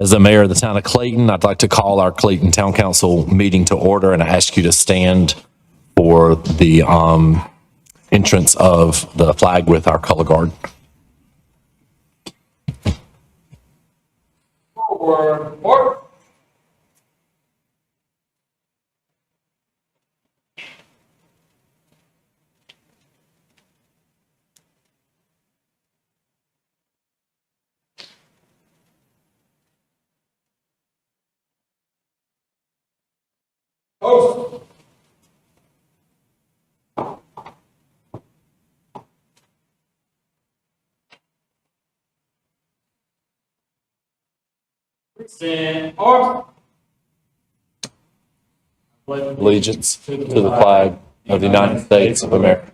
As the mayor of the town of Clayton, I'd like to call our Clayton Town Council meeting to order and ask you to stand for the entrance of the flag with our color guard. Forward. Post. Stand arms. Allegiance to the flag of the United States of America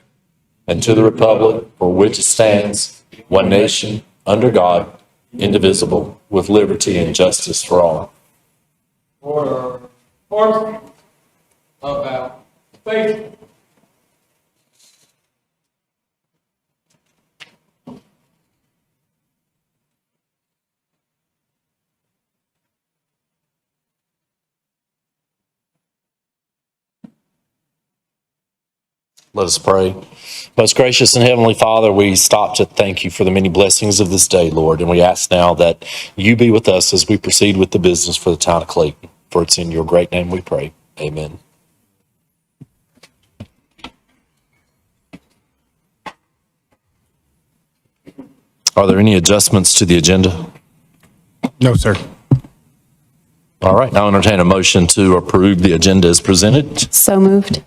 and to the republic for which it stands, one nation, under God, indivisible, with liberty and justice for all. Order. Order. About face. Let us pray. Most gracious and heavenly Father, we stop to thank you for the many blessings of this day, Lord, and we ask now that you be with us as we proceed with the business for the town of Clayton. For it's in your great name we pray. Amen. Are there any adjustments to the agenda? No, sir. All right, now entertain a motion to approve the agenda as presented. So moved.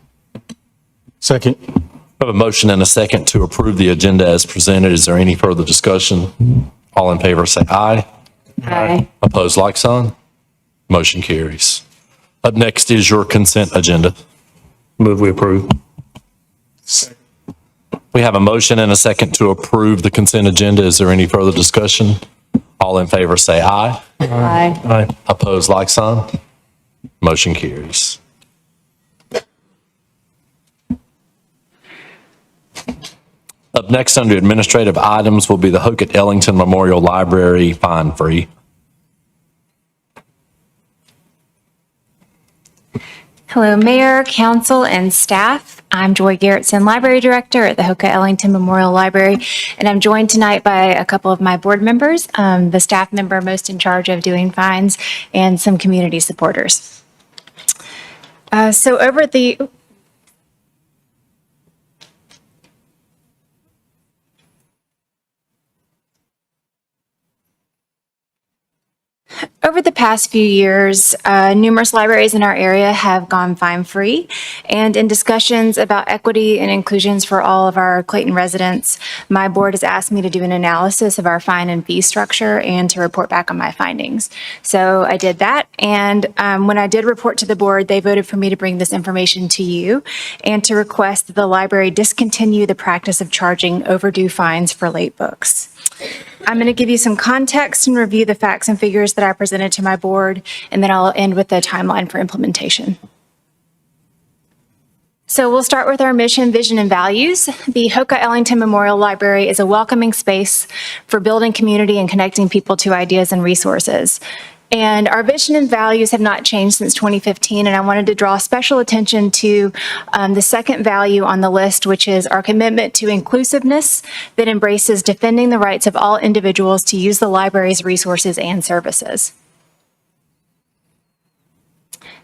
Second. I have a motion and a second to approve the agenda as presented. Is there any further discussion? All in favor say aye. Aye. Opposed, like sign. Motion carries. Up next is your consent agenda. Move we approve. We have a motion and a second to approve the consent agenda. Is there any further discussion? All in favor say aye. Aye. Aye. Opposed, like sign. Motion carries. Up next under administrative items will be the Hoke Ellington Memorial Library fine free. Hello, Mayor, Council, and staff. I'm Joy Garrettson, Library Director at the Hoke Ellington Memorial Library, and I'm joined tonight by a couple of my board members, the staff member most in charge of doing fines, and some community supporters. Over the past few years, numerous libraries in our area have gone fine-free, and in discussions about equity and inclusions for all of our Clayton residents, my board has asked me to do an analysis of our fine and fee structure and to report back on my findings. So I did that, and when I did report to the board, they voted for me to bring this information to you and to request that the library discontinue the practice of charging overdue fines for late books. I'm going to give you some context and review the facts and figures that I presented to my board, and then I'll end with the timeline for implementation. So we'll start with our mission, vision, and values. The Hoke Ellington Memorial Library is a welcoming space for building community and connecting people to ideas and resources. And our vision and values have not changed since 2015, and I wanted to draw special attention to the second value on the list, which is our commitment to inclusiveness that embraces defending the rights of all individuals to use the library's resources and services.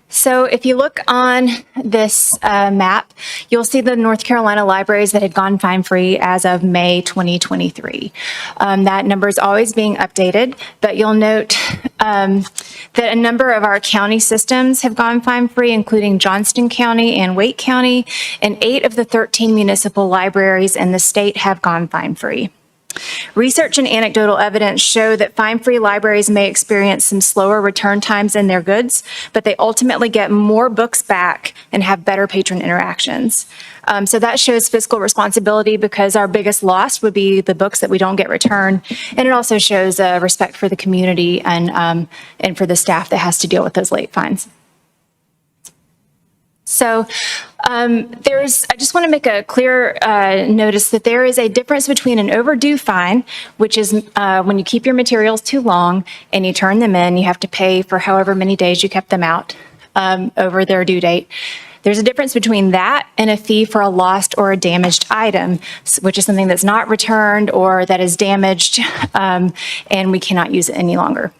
So if you look on this map, you'll see the North Carolina libraries that had gone fine-free as of May 2023. That number is always being updated, but you'll note that a number of our county systems have gone fine-free, including Johnston County and Wake County, and 8 of the 13 municipal libraries in the state have gone fine-free. Research and anecdotal evidence show that fine-free libraries may experience some slower return times in their goods, but they ultimately get more books back and have better patron interactions. So that shows fiscal responsibility because our biggest loss would be the books that we don't get returned. And it also shows respect for the community and for the staff that has to deal with those late fines. So I just want to make a clear notice that there is a difference between an overdue fine, which is when you keep your materials too long and you turn them in, you have to pay for however many days you kept them out over their due date. There's a difference between that and a fee for a lost or a damaged item, which is something that's not returned or that is damaged and we cannot use it any longer.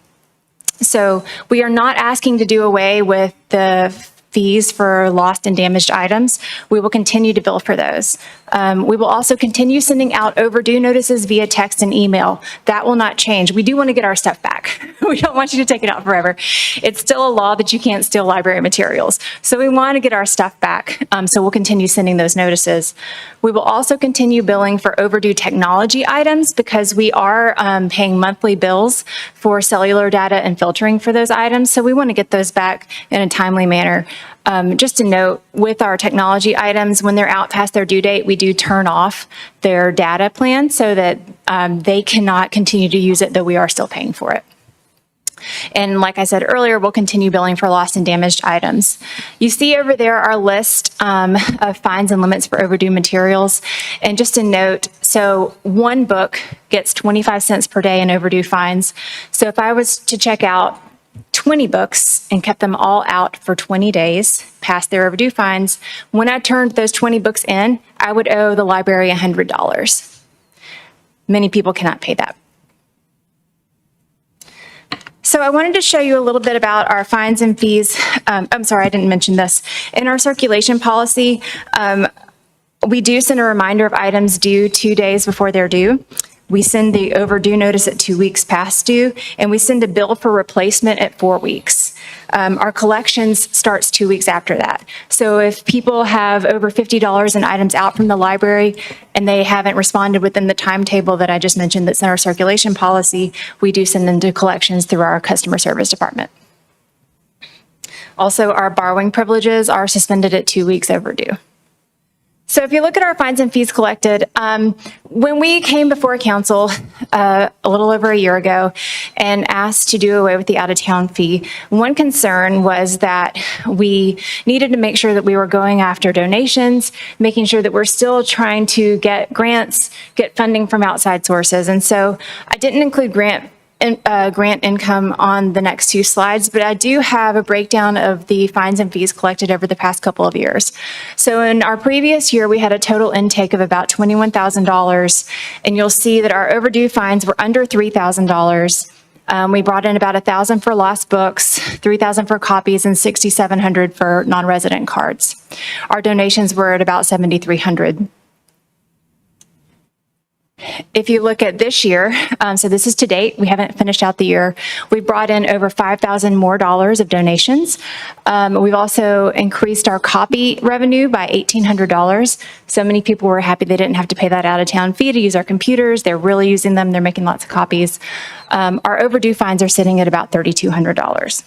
So we are not asking to do away with the fees for lost and damaged items. We will continue to bill for those. We will also continue sending out overdue notices via text and email. That will not change. We do want to get our stuff back. We don't want you to take it out forever. It's still a law that you can't steal library materials. So we want to get our stuff back. So we'll continue sending those notices. We will also continue billing for overdue technology items because we are paying monthly bills for cellular data and filtering for those items. So we want to get those back in a timely manner. Just a note, with our technology items, when they're out past their due date, we do turn off their data plan so that they cannot continue to use it, though we are still paying for it. And like I said earlier, we'll continue billing for lost and damaged items. You see over there our list of fines and limits for overdue materials. And just a note, so one book gets 25 cents per day in overdue fines. So if I was to check out 20 books and kept them all out for 20 days past their overdue fines, when I turned those 20 books in, I would owe the library $100. Many people cannot pay that. So I wanted to show you a little bit about our fines and fees. I'm sorry, I didn't mention this. In our circulation policy, we do send a reminder of items due 2 days before they're due. We send the overdue notice at 2 weeks past due, and we send a bill for replacement at 4 weeks. Our collections starts 2 weeks after that. So if people have over $50 in items out from the library and they haven't responded within the timetable that I just mentioned that's in our circulation policy, we do send them to collections through our customer service department. Also, our borrowing privileges are suspended at 2 weeks overdue. So if you look at our fines and fees collected, when we came before council a little over a year ago and asked to do away with the out-of-town fee, one concern was that we needed to make sure that we were going after donations, making sure that we're still trying to get grants, get funding from outside sources. And so I didn't include grant income on the next two slides, but I do have a breakdown of the fines and fees collected over the past couple of years. So in our previous year, we had a total intake of about $21,000, and you'll see that our overdue fines were under $3,000. We brought in about $1,000 for lost books, $3,000 for copies, and $6,700 for non-resident cards. Our donations were at about $7,300. If you look at this year, so this is to date, we haven't finished out the year, we brought in over $5,000 more of donations. We've also increased our copy revenue by $1,800. So many people were happy they didn't have to pay that out-of-town fee to use our computers. They're really using them. They're making lots of copies. Our overdue fines are sitting at about $3,200.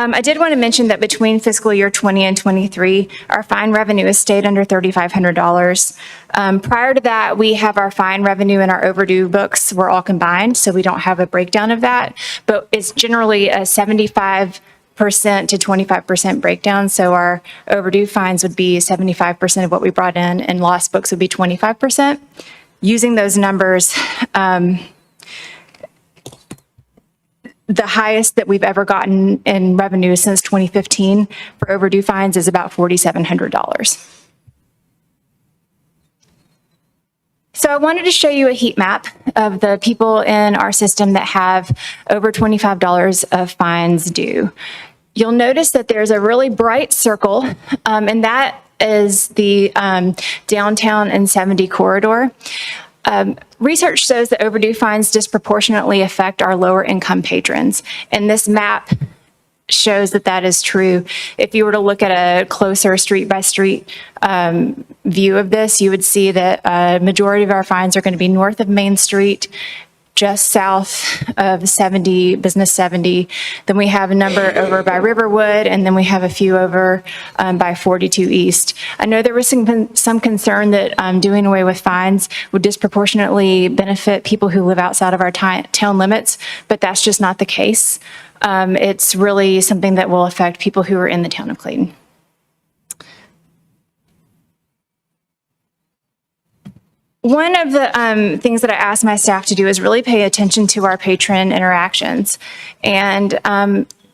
I did want to mention that between fiscal year 20 and 23, our fine revenue has stayed under $3,500. Prior to that, we have our fine revenue and our overdue books were all combined, so we don't have a breakdown of that, but it's generally a 75% to 25% breakdown. So our overdue fines would be 75% of what we brought in, and lost books would be 25%. Using those numbers, the highest that we've ever gotten in revenue since 2015 for overdue fines is about $4,700. So I wanted to show you a heat map of the people in our system that have over $25 of fines due. You'll notice that there's a really bright circle, and that is the downtown and 70 corridor. Research shows that overdue fines disproportionately affect our lower income patrons, and this map shows that that is true. If you were to look at a closer street by street view of this, you would see that a majority of our fines are going to be north of Main Street, just south of 70, Business 70. Then we have a number over by Riverwood, and then we have a few over by 42 East. I know there was some concern that doing away with fines would disproportionately benefit people who live outside of our town limits, but that's just not the case. It's really something that will affect people who are in the town of Clayton. One of the things that I asked my staff to do is really pay attention to our patron interactions. And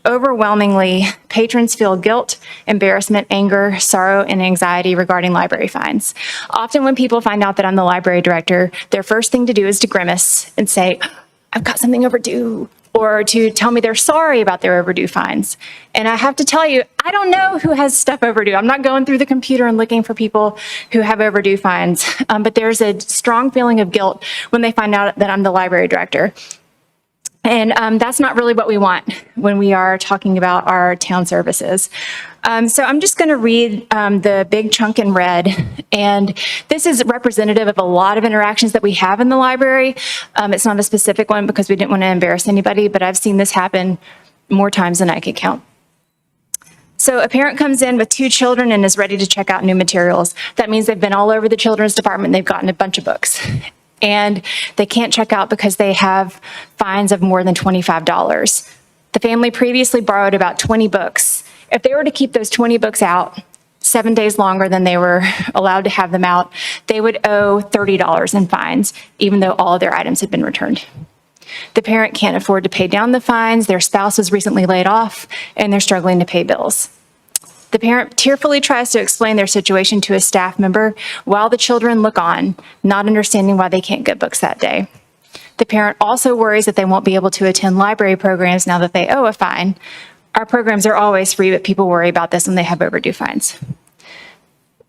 overwhelmingly, patrons feel guilt, embarrassment, anger, sorrow, and anxiety regarding library fines. Often when people find out that I'm the library director, their first thing to do is to grimace and say, "I've got something overdue," or to tell me they're sorry about their overdue fines. And I have to tell you, I don't know who has stuff overdue. I'm not going through the computer and looking for people who have overdue fines, but there's a strong feeling of guilt when they find out that I'm the library director. And that's not really what we want when we are talking about our town services. So I'm just going to read the big chunk in red. And this is representative of a lot of interactions that we have in the library. It's not a specific one because we didn't want to embarrass anybody, but I've seen this happen more times than I could count. So a parent comes in with 2 children and is ready to check out new materials. That means they've been all over the children's department. They've gotten a bunch of books. And they can't check out because they have fines of more than $25. The family previously borrowed about 20 books. If they were to keep those 20 books out 7 days longer than they were allowed to have them out, they would owe $30 in fines, even though all of their items had been returned. The parent can't afford to pay down the fines, their spouse was recently laid off, and they're struggling to pay bills. The parent tearfully tries to explain their situation to a staff member while the children look on, not understanding why they can't get books that day. The parent also worries that they won't be able to attend library programs now that they owe a fine. Our programs are always free, but people worry about this when they have overdue fines.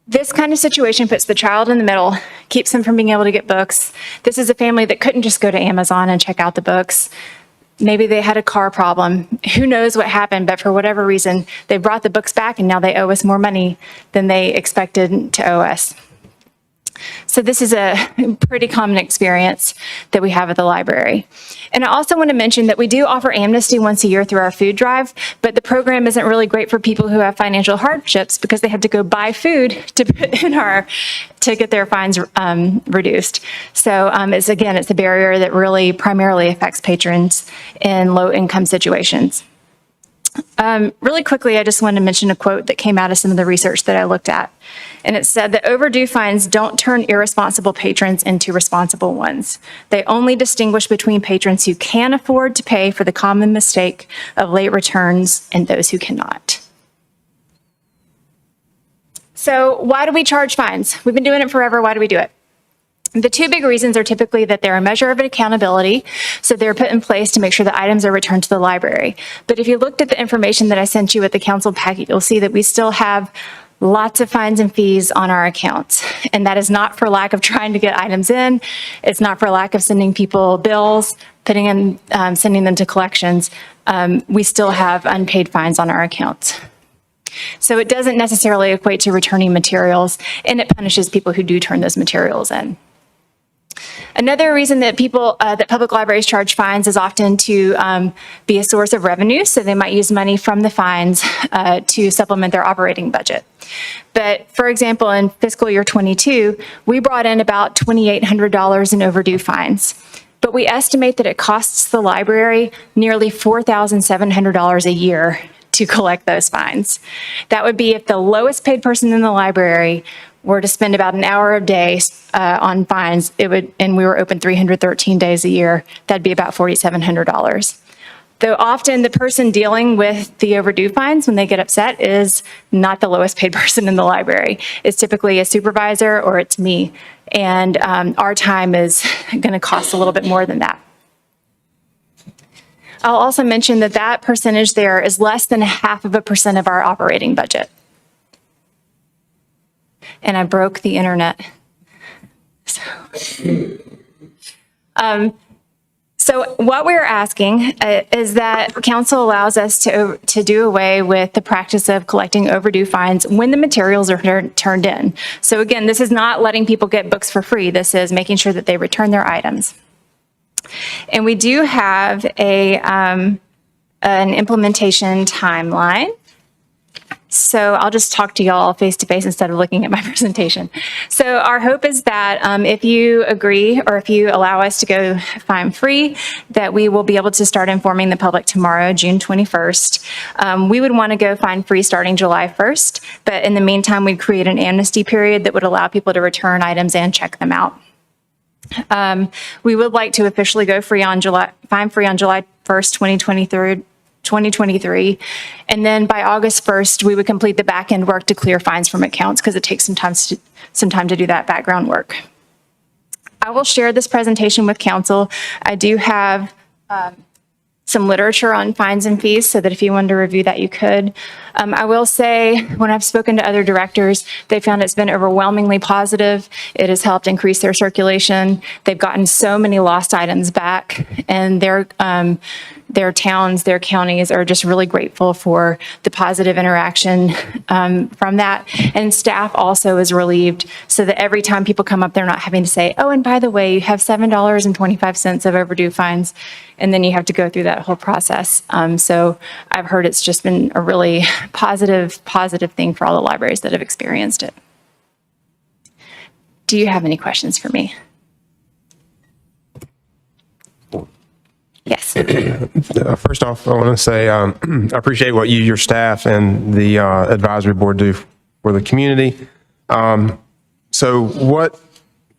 This kind of situation puts the child in the middle, keeps them from being able to get books. This is a family that couldn't just go to Amazon and check out the books. Maybe they had a car problem. Who knows what happened, but for whatever reason, they brought the books back and now they owe us more money than they expected to owe us. So this is a pretty common experience that we have at the library. And I also want to mention that we do offer amnesty once a year through our food drive, but the program isn't really great for people who have financial hardships because they have to go buy food to put in to get their fines reduced. So it's a barrier that really primarily affects patrons in low-income situations. Really quickly, I just wanted to mention a quote that came out of some of the research that I looked at. And it said that overdue fines don't turn irresponsible patrons into responsible ones. They only distinguish between patrons who can afford to pay for the common mistake of late returns and those who cannot. So why do we charge fines? We've been doing it forever. Why do we do it? The 2 big reasons are typically that they're a measure of accountability, so they're put in place to make sure that items are returned to the library. But if you looked at the information that I sent you with the council packet, you'll see that we still have lots of fines and fees on our accounts. And that is not for lack of trying to get items in. It's not for lack of sending people bills, sending them to collections. We still have unpaid fines on our accounts. So it doesn't necessarily equate to returning materials, and it punishes people who do turn those materials in. Another reason that that public libraries charge fines is often to be a source of revenue. So they might use money from the fines to supplement their operating budget. But for example, in fiscal year 22, we brought in about $2,800 in overdue fines. But we estimate that it costs the library nearly $4,700 a year to collect those fines. That would be if the lowest paid person in the library were to spend about an hour a day on fines, and we were open 313 days a year, that'd be about $4,700. Though often the person dealing with the overdue fines when they get upset is not the lowest paid person in the library. It's typically a supervisor or it's me. And our time is going to cost a little bit more than that. I'll also mention that that percentage there is less than 0.5% of our operating budget. And I broke the internet. So what we're asking is that council allows us to do away with the practice of collecting overdue fines when the materials are turned in. So again, this is not letting people get books for free. This is making sure that they return their items. And we do have an implementation timeline. So I'll just talk to y'all face to face instead of looking at my presentation. So our hope is that if you agree or if you allow us to go fine free, that we will be able to start informing the public tomorrow, June 21st. We would want to go fine free starting July 1st, but in the meantime, we'd create an amnesty period that would allow people to return items and check them out. We would like to officially go fine free on July 1st, 2023. And then by August 1st, we would complete the back end work to clear fines from accounts because it takes some time to do that background work. I will share this presentation with council. I do have some literature on fines and fees so that if you wanted to review that, you could. I will say, when I've spoken to other directors, they found it's been overwhelmingly positive. It has helped increase their circulation. They've gotten so many lost items back, and their towns, their counties are just really grateful for the positive interaction from that. And staff also is relieved so that every time people come up, they're not having to say, oh, and by the way, you have $7.25 of overdue fines. And then you have to go through that whole process. So I've heard it's just been a really positive thing for all the libraries that have experienced it. Do you have any questions for me? Yes. First off, I want to say I appreciate what you, your staff, and the advisory board do for the community. So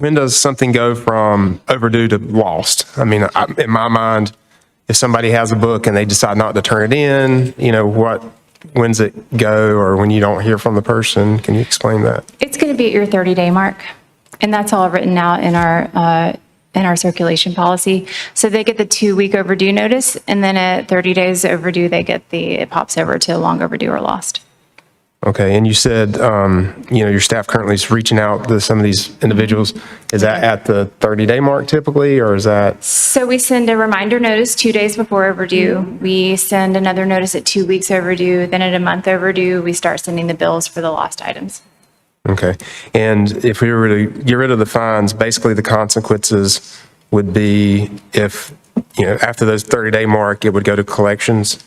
when does something go from overdue to lost? I mean, in my mind, if somebody has a book and they decide not to turn it in, when's it go, or when you don't hear from the person? Can you explain that? It's going to be at your 30-day mark, and that's all written out in our circulation policy. So they get the 2-week overdue notice, and then at 30 days overdue, it pops over to long overdue or lost. Okay, and you said, your staff currently is reaching out to some of these individuals. Is that at the 30-day mark typically, or is that? So we send a reminder notice 2 days before overdue. We send another notice at 2 weeks overdue. Then at a month overdue, we start sending the bills for the lost items. Okay, and if we were to get rid of the fines, basically the consequences would be if, after those 30-day mark, it would go to collections.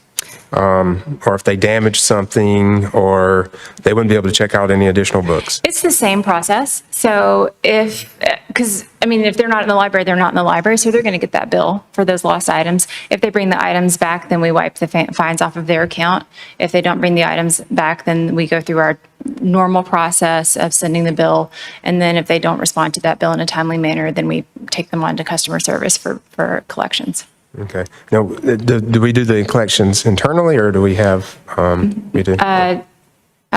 Or if they damage something, or they wouldn't be able to check out any additional books. It's the same process. So if they're not in the library, they're not in the library, so they're going to get that bill for those lost items. If they bring the items back, then we wipe the fines off of their account. If they don't bring the items back, then we go through our normal process of sending the bill. And then if they don't respond to that bill in a timely manner, then we take them on to customer service for collections. Okay. Now, do we do the collections internally, or do we have, we do? I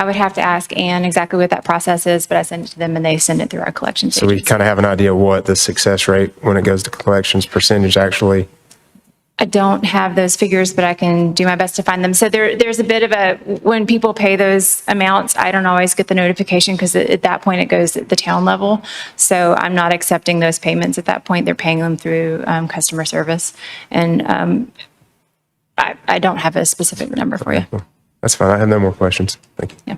would have to ask Ann exactly what that process is, but I send it to them and they send it through our collections So we agency. kind of have an idea what the success rate when it goes to collections percentage actually. I don't have those figures, but I can do my best to find them. So there's a bit of when people pay those amounts, I don't always get the notification because at that point it goes at the town level. So I'm not accepting those payments at that point. They're paying them through customer service. And I don't have a specific number for you. That's fine. I have no more questions. Thank you. Yeah.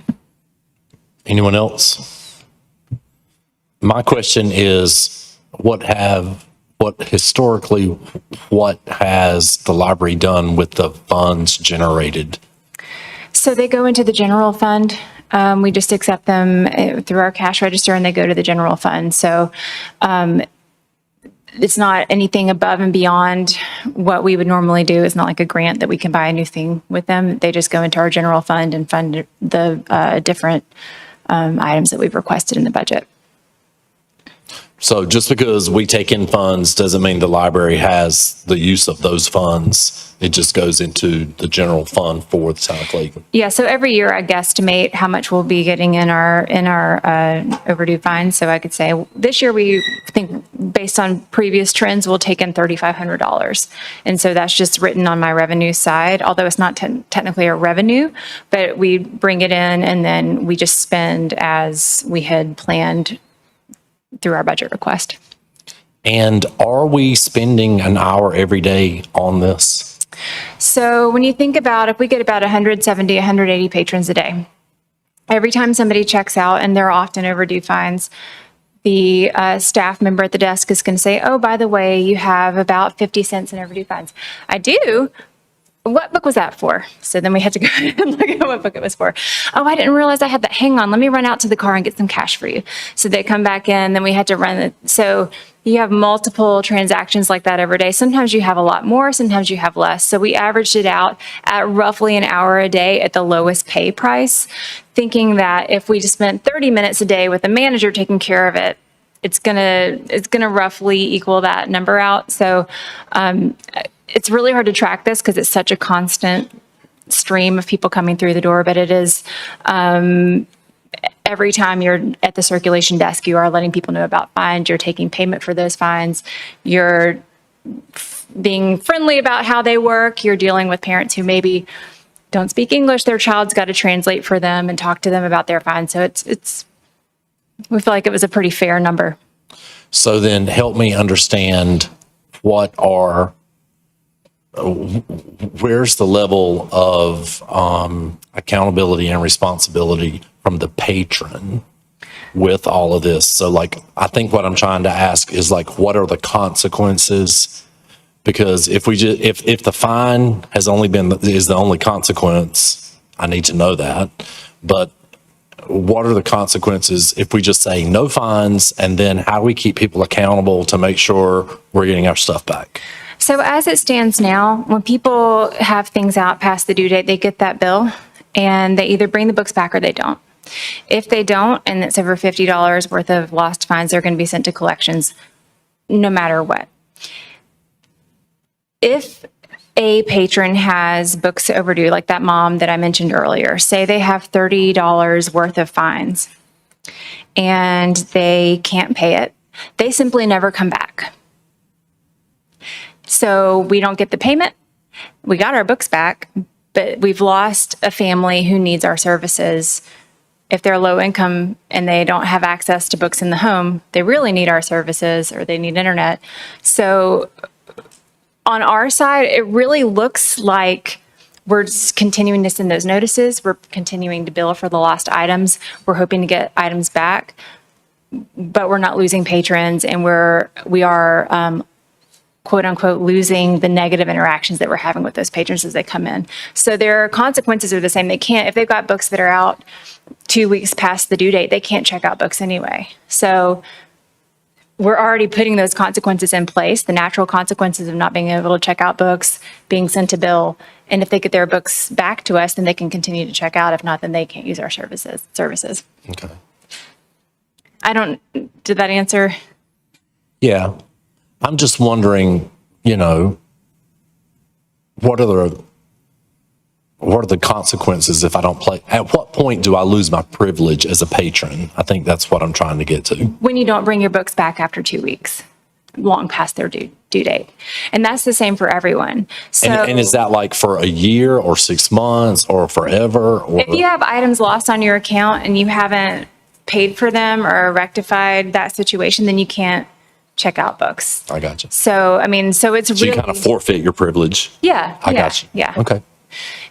Anyone else? My question is, what historically has the library done with the funds generated? So they go into the general fund. We just accept them through our cash register and they go to the general fund. So it's not anything above and beyond what we would normally do. It's not like a grant that we can buy a new thing with them. They just go into our general fund and fund the different items that we've requested in the budget. So just because we take in funds doesn't mean the library has the use of those funds. It just goes into the general fund for the town of Clayton. Yeah, so every year I guesstimate how much we'll be getting in our overdue fines. So I could say this year we think based on previous trends, we'll take in $3,500. And so that's just written on my revenue side, although it's not technically a revenue, but we bring it in and then we just spend as we had planned through our budget request. And are we spending an hour every day on this? So when you think about, if we get about 170, 180 patrons a day, every time somebody checks out, and there are often overdue fines, the staff member at the desk is going to say, oh, by the way, you have about 50 cents in overdue fines. I do. What book was that for? So then we had to go and look at what book it was for. Oh, I didn't realize I had that. Hang on, let me run out to the car and get some cash for you. So they come back in, then we had to run it. So you have multiple transactions like that every day. Sometimes you have a lot more, sometimes you have less. So we averaged it out at roughly an hour a day at the lowest pay price, thinking that if we just spent 30 minutes a day with the manager taking care of it, it's gonna roughly equal that number out. So it's really hard to track this because it's such a constant stream of people coming through the door, but it is every time you're at the circulation desk, you are letting people know about fines, you're taking payment for those fines, you're being friendly about how they work, you're dealing with parents who maybe don't speak English, their child's got to translate for them and talk to them about their fines. So we feel like it was a pretty fair number. So then help me understand where's the level of accountability and responsibility from the patron with all of this? So like, I think what I'm trying to ask is like, what are the consequences? Because if the fine is the only consequence, I need to know that. But what are the consequences if we just say no fines, and then how do we keep people accountable to make sure we're getting our stuff back? So as it stands now, when people have things out past the due date, they get that bill and they either bring the books back or they don't. If they don't, and it's over $50 worth of lost fines, they're going to be sent to collections no matter what. If a patron has books overdue, like that mom that I mentioned earlier, say they have $30 worth of fines and they can't pay it, they simply never come back. So we don't get the payment. We got our books back, but we've lost a family who needs our services. If they're low income and they don't have access to books in the home, they really need our services or they need internet. So on our side, it really looks like we're just continuing to send those notices. We're continuing to bill for the lost items. We're hoping to get items back, but we're not losing patrons, and we are quote unquote losing the negative interactions that we're having with those patrons as they come in. So their consequences are the same. They can't, if they've got books that are out 2 weeks past the due date, they can't check out books anyway. So we're already putting those consequences in place, the natural consequences of not being able to check out books, being sent to bill. And if they get their books back to us, then they can continue to check out. If not, then they can't use our services. Okay. Did that answer? Yeah. I'm just wondering, what are the consequences if I don't play? At what point do I lose my privilege as a patron? I think that's what I'm trying to get to. When you don't bring your books back after 2 weeks, long past their due date. And that's the same for everyone. So, and is that like for a year or 6 months or forever? Or? If you have items lost on your account and you haven't paid for them or rectified that situation, then you can't check out books. I got you. So, so it's really... you kind of forfeit your privilege. Yeah. I got you. Yeah. Okay.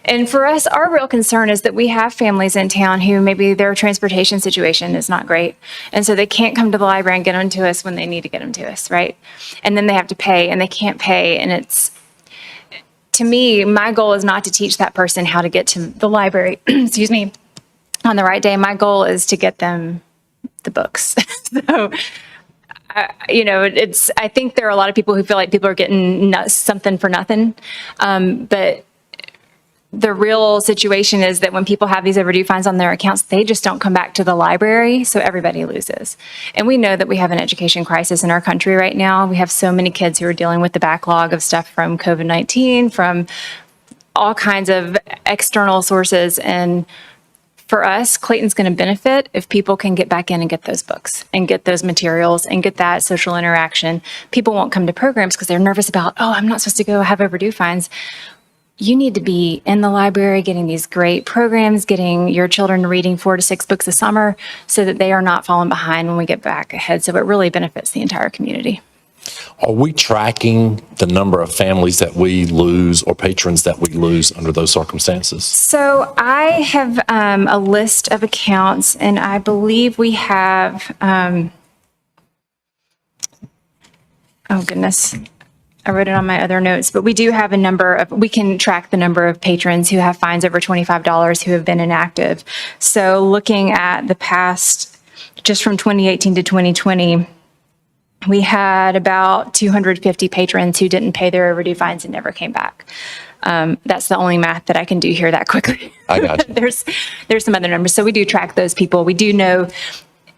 And for us, our real concern is that we have families in town who maybe their transportation situation is not great. And so they can't come to the library and get them to us when they need to get them to us, right? And then they have to pay and they can't pay. And to me, my goal is not to teach that person how to get to the library, excuse me, on the right day. My goal is to get them the books. So, I think there are a lot of people who feel like people are getting something for nothing. But the real situation is that when people have these overdue fines on their accounts, they just don't come back to the library, so everybody loses. And we know that we have an education crisis in our country right now. We have so many kids who are dealing with the backlog of stuff from COVID-19, from all kinds of external sources. And for us, Clayton's going to benefit if people can get back in and get those books and get those materials and get that social interaction. People won't come to programs because they're nervous about, I'm not supposed to go have overdue fines. You need to be in the library getting these great programs, getting your children reading 4 to 6 books a summer so that they are not falling behind when we get back ahead. So it really benefits the entire community. Are we tracking the number of families that we lose or patrons that we lose under those circumstances? So I have a list of accounts, and I believe we have oh goodness, I wrote it on my other notes, but we do have we can track the number of patrons who have fines over $25 who have been inactive. So looking at the past, just from 2018 to 2020, we had about 250 patrons who didn't pay their overdue fines and never came back. That's the only math that I can do here that quickly. I got you. There's some other numbers. So we do track those people. We do know,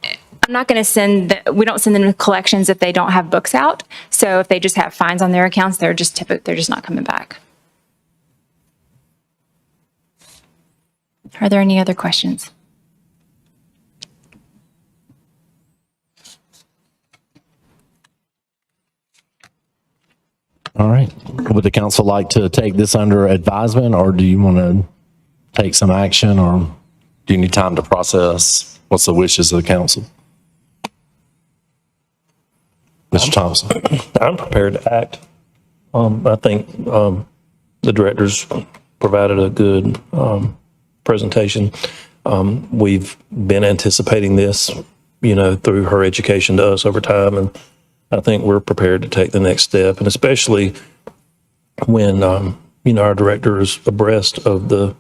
I'm not going to we don't send them to collections if they don't have books out. So if they just have fines on their accounts, they're just not coming back. Are there any other questions? All right. Would the council like to take this under advisement, or do you want to take some action, or do you need time to process? What's the wishes of the council? Mr. Thompson? I'm prepared to act. I think the directors provided a good presentation. We've been anticipating this, through her education to us over time, and I think we're prepared to take the next step, and especially when, our director is abreast of the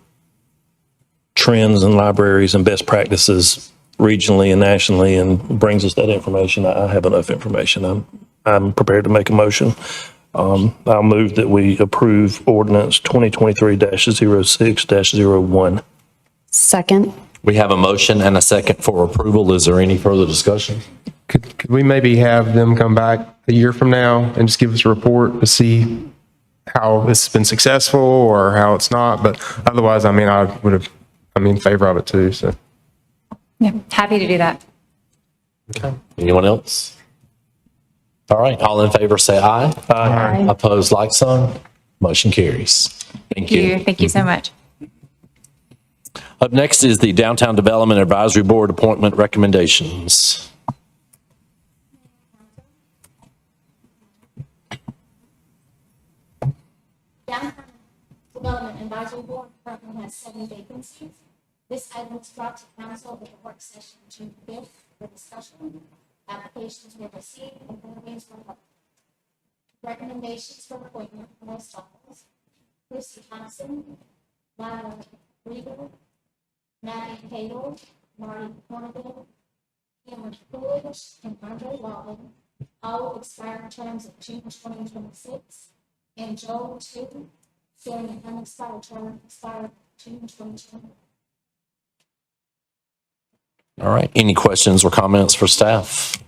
trends in libraries and best practices regionally and nationally and brings us that information. I have enough information. I'm prepared to make a motion. I'll move that we approve ordinance 2023-06-01. Second. We have a motion and a second for approval. Is there any further discussion? Could we maybe have them come back a year from now and just give us a report to see how this has been successful or how it's not? But otherwise, I'm in favor of it too, so. Yeah, happy to do that. Okay. Anyone else? All right. All in favor, say aye. Aye. Opposed, like sign. Motion carries. Thank you. Thank you so much. Up next is the Downtown Development Advisory Board appointment recommendations. Downtown Development Advisory Board currently has 7 vacancies. This item was brought to council at the work session June 5th for discussion. Applications were received and interviews were held. Recommendations for appointment are as follows: Lucy Thompson, Lionel Regal, Maddie Cagle, Marty Cornville, Cameron Coolidge, and Andre Walden, all with expiring terms of June 2026, and Joel Two, filling an unexpired term expired June 2020. All right. Any questions or comments for staff?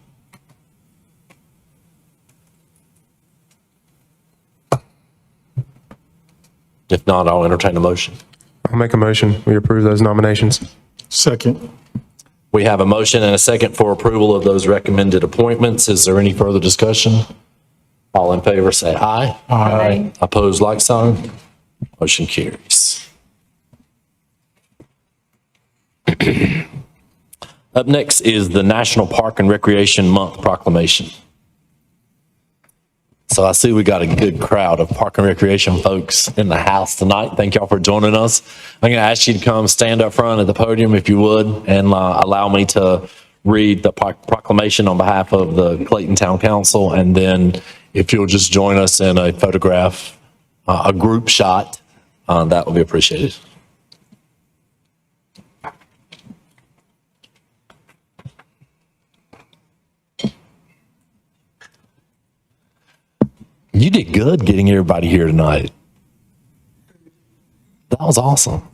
If not, I'll entertain a motion. I'll make a motion. We approve those nominations. Second. We have a motion and a second for approval of those recommended appointments. Is there any further discussion? All in favor, say aye. Aye. Opposed, like sign. Motion carries. Up next is the National Park and Recreation Month proclamation. So I see we got a good crowd of park and recreation folks in the house tonight. Thank y'all for joining us. I'm going to ask you to come stand up front at the podium if you would, and allow me to read the proclamation on behalf of the Clayton Town Council. And then if you'll just join us in a photograph, a group shot, that would be appreciated. You did good getting everybody here tonight. That was awesome.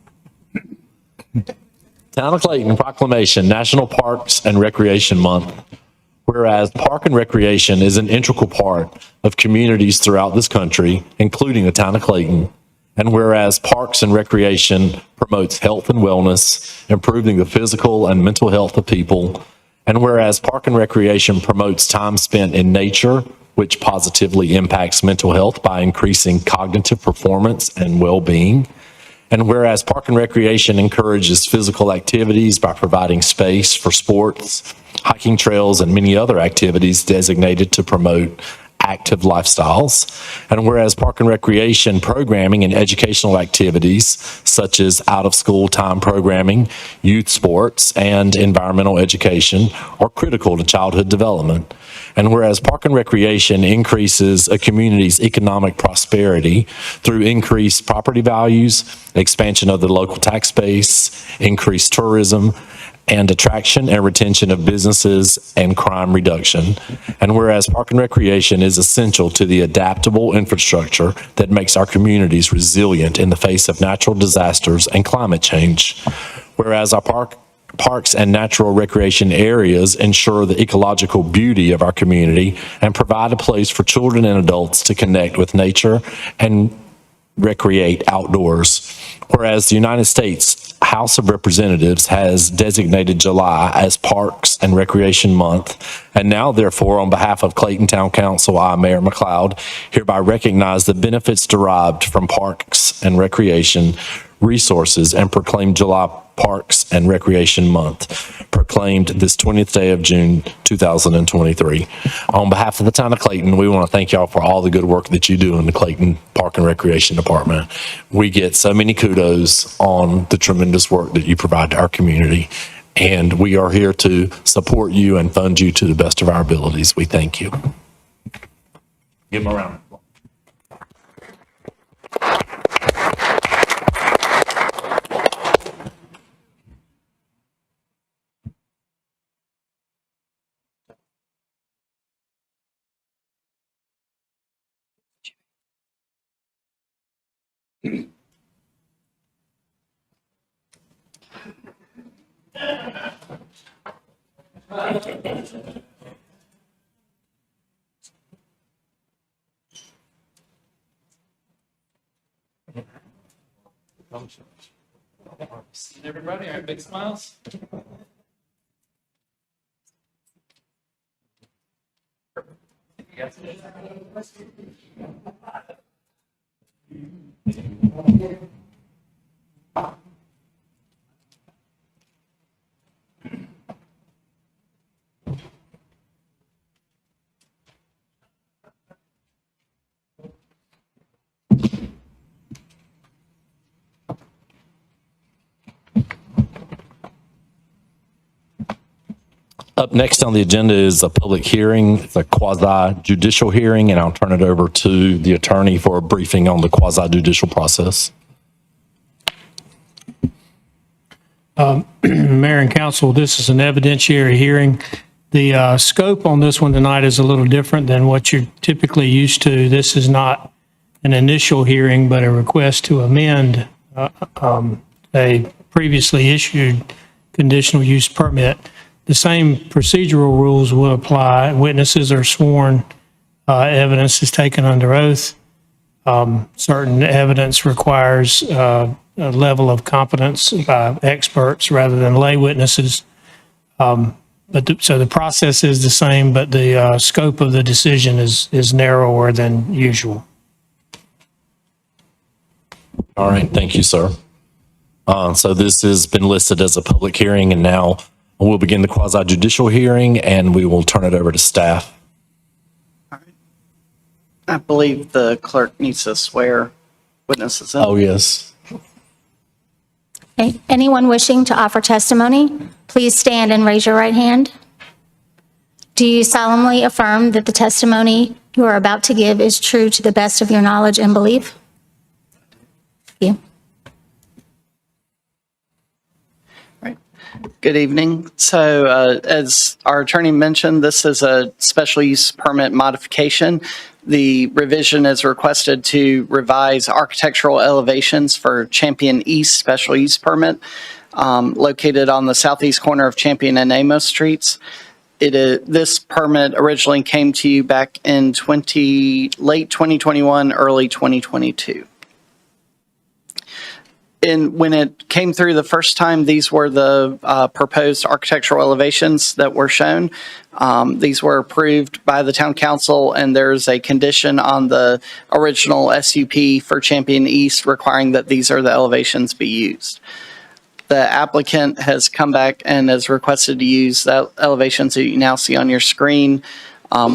Town of Clayton proclamation, National Parks and Recreation Month. Whereas park and recreation is an integral part of communities throughout this country, including the town of Clayton. And whereas parks and recreation promotes health and wellness, improving the physical and mental health of people. And whereas park and recreation promotes time spent in nature, which positively impacts mental health by increasing cognitive performance and well-being. And whereas park and recreation encourages physical activities by providing space for sports, hiking trails, and many other activities designated to promote active lifestyles. And whereas park and recreation programming and educational activities such as out-of-school time programming, youth sports, and environmental education are critical to childhood development. And whereas Park and Recreation increases a community's economic prosperity through increased property values, expansion of the local tax base, increased tourism, and attraction and retention of businesses and crime reduction. And whereas Park and Recreation is essential to the adaptable infrastructure that makes our communities resilient in the face of natural disasters and climate change. Whereas our parks and natural recreation areas ensure the ecological beauty of our community and provide a place for children and adults to connect with nature and recreate outdoors. Whereas the United States House of Representatives has designated July as Parks and Recreation Month, and now therefore, on behalf of Clayton Town Council, I, Mayor McLeod, hereby recognize the benefits derived from parks and recreation resources and proclaim July Parks and Recreation Month, proclaimed this 20th day of June, 2023. On behalf of the town of Clayton, we want to thank y'all for all the good work that you do in the Clayton Park and Recreation Department. We get so many kudos on the tremendous work that you provide to our community, and we are here to support you and fund you to the best of our abilities. We thank you. Give them a round. Everybody, our big smiles. Up next on the agenda is a public hearing. It's a quasi-judicial hearing, and I'll turn it over to the attorney for a briefing on the quasi-judicial process. Mayor and council, this is an evidentiary hearing. The scope on this one tonight is a little different than what you're typically used to. This is not an initial hearing, but a request to amend a previously issued conditional use permit. The same procedural rules will apply. Witnesses are sworn, evidence is taken under oath. Certain evidence requires a level of competence by experts rather than lay witnesses. So the process is the same, but the scope of the decision is narrower than usual. All right, thank you, sir. So this has been listed as a public hearing, and now we'll begin the quasi-judicial hearing, and we will turn it over to staff. I believe the clerk needs to swear witnesses in. Oh, yes. Okay. Anyone wishing to offer testimony, please stand and raise your right hand. Do you solemnly affirm that the testimony you are about to give is true to the best of your knowledge and belief? Thank you. Good evening. So as our attorney mentioned, this is a special use permit modification. The revision is requested to revise architectural elevations for Champion East special use permit located on the southeast corner of Champion and Amos Streets. This permit originally came to you back in late 2021, early 2022. And when it came through the first time, these were the proposed architectural elevations that were shown. These were approved by the town council, and there's a condition on the original SUP for Champion East requiring that these are the elevations be used. The applicant has come back and has requested to use the elevations that you now see on your screen,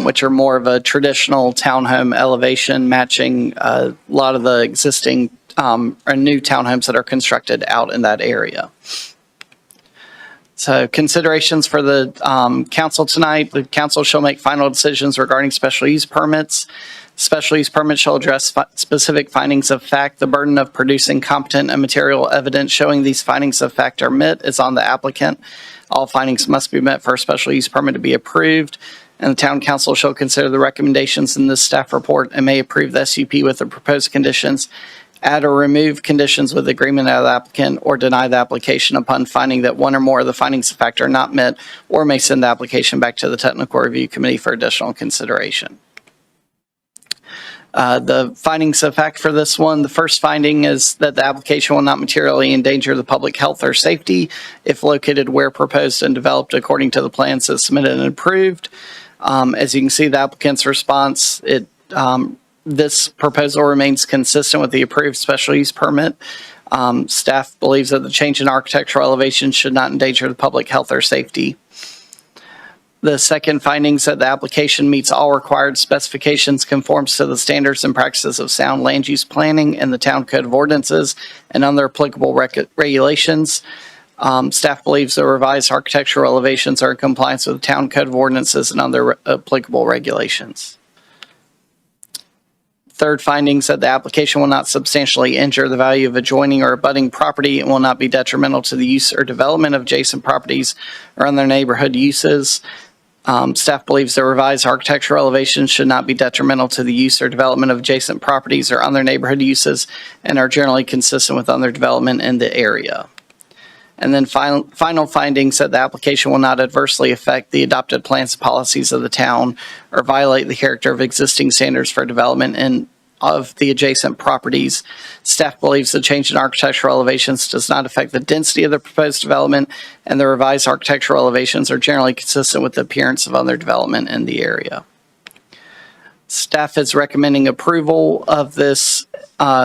which are more of a traditional townhome elevation matching a lot of the existing or new townhomes that are constructed out in that area. So considerations for the council tonight, the council shall make final decisions regarding special use permits. Special use permits shall address specific findings of fact. The burden of producing competent and material evidence showing these findings of fact are met is on the applicant. All findings must be met for a special use permit to be approved. And the town council shall consider the recommendations in this staff report and may approve the SUP with the proposed conditions, add or remove conditions with agreement of the applicant, or deny the application upon finding that one or more of the findings of fact are not met, or may send the application back to the technical review committee for additional consideration. The findings of fact for this one, the first finding is that the application will not materially endanger the public health or safety if located where proposed and developed according to the plans as submitted and approved. As you can see, the applicant's response, this proposal remains consistent with the approved special use permit. Staff believes that the change in architectural elevation should not endanger the public health or safety. The second finding is that the application meets all required specifications, conforms to the standards and practices of sound land use planning and the town code of ordinances and other applicable regulations. Staff believes the revised architectural elevations are in compliance with the town code of ordinances and other applicable regulations. Third findings that the application will not substantially injure the value of adjoining or abutting property and will not be detrimental to the use or development of adjacent properties or other neighborhood uses. Staff believes the revised architectural elevations should not be detrimental to the use or development of adjacent properties or other neighborhood uses and are generally consistent with other development in the area. And then final findings that the application will not adversely affect the adopted plans and policies of the town or violate the character of existing standards for development and of the adjacent properties. Staff believes the change in architectural elevations does not affect the density of the proposed development, and the revised architectural elevations are generally consistent with the appearance of other development in the area. Staff is recommending approval of this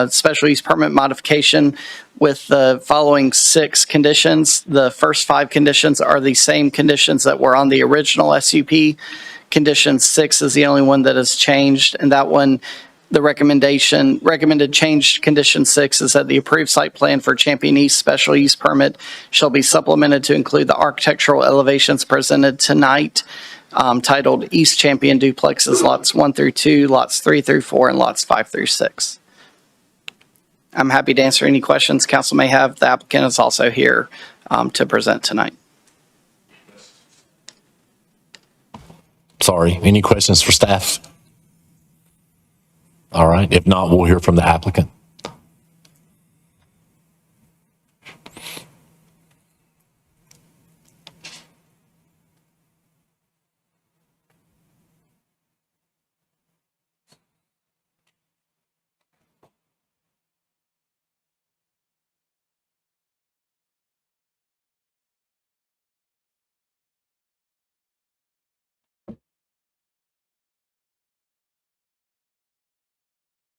special use permit modification with the following 6 conditions. The first 5 conditions are the same conditions that were on the original SUP. Condition 6 is the only one that has changed, and that one, the recommended change condition 6 is that the approved site plan for Champion East special use permit shall be supplemented to include the architectural elevations presented tonight, titled East Champion Duplexes lots 1 through 2, lots 3 through 4, and lots 5 through 6. I'm happy to answer any questions council may have. The applicant is also here to present tonight. Sorry, any questions for staff? All right, if not, we'll hear from the applicant.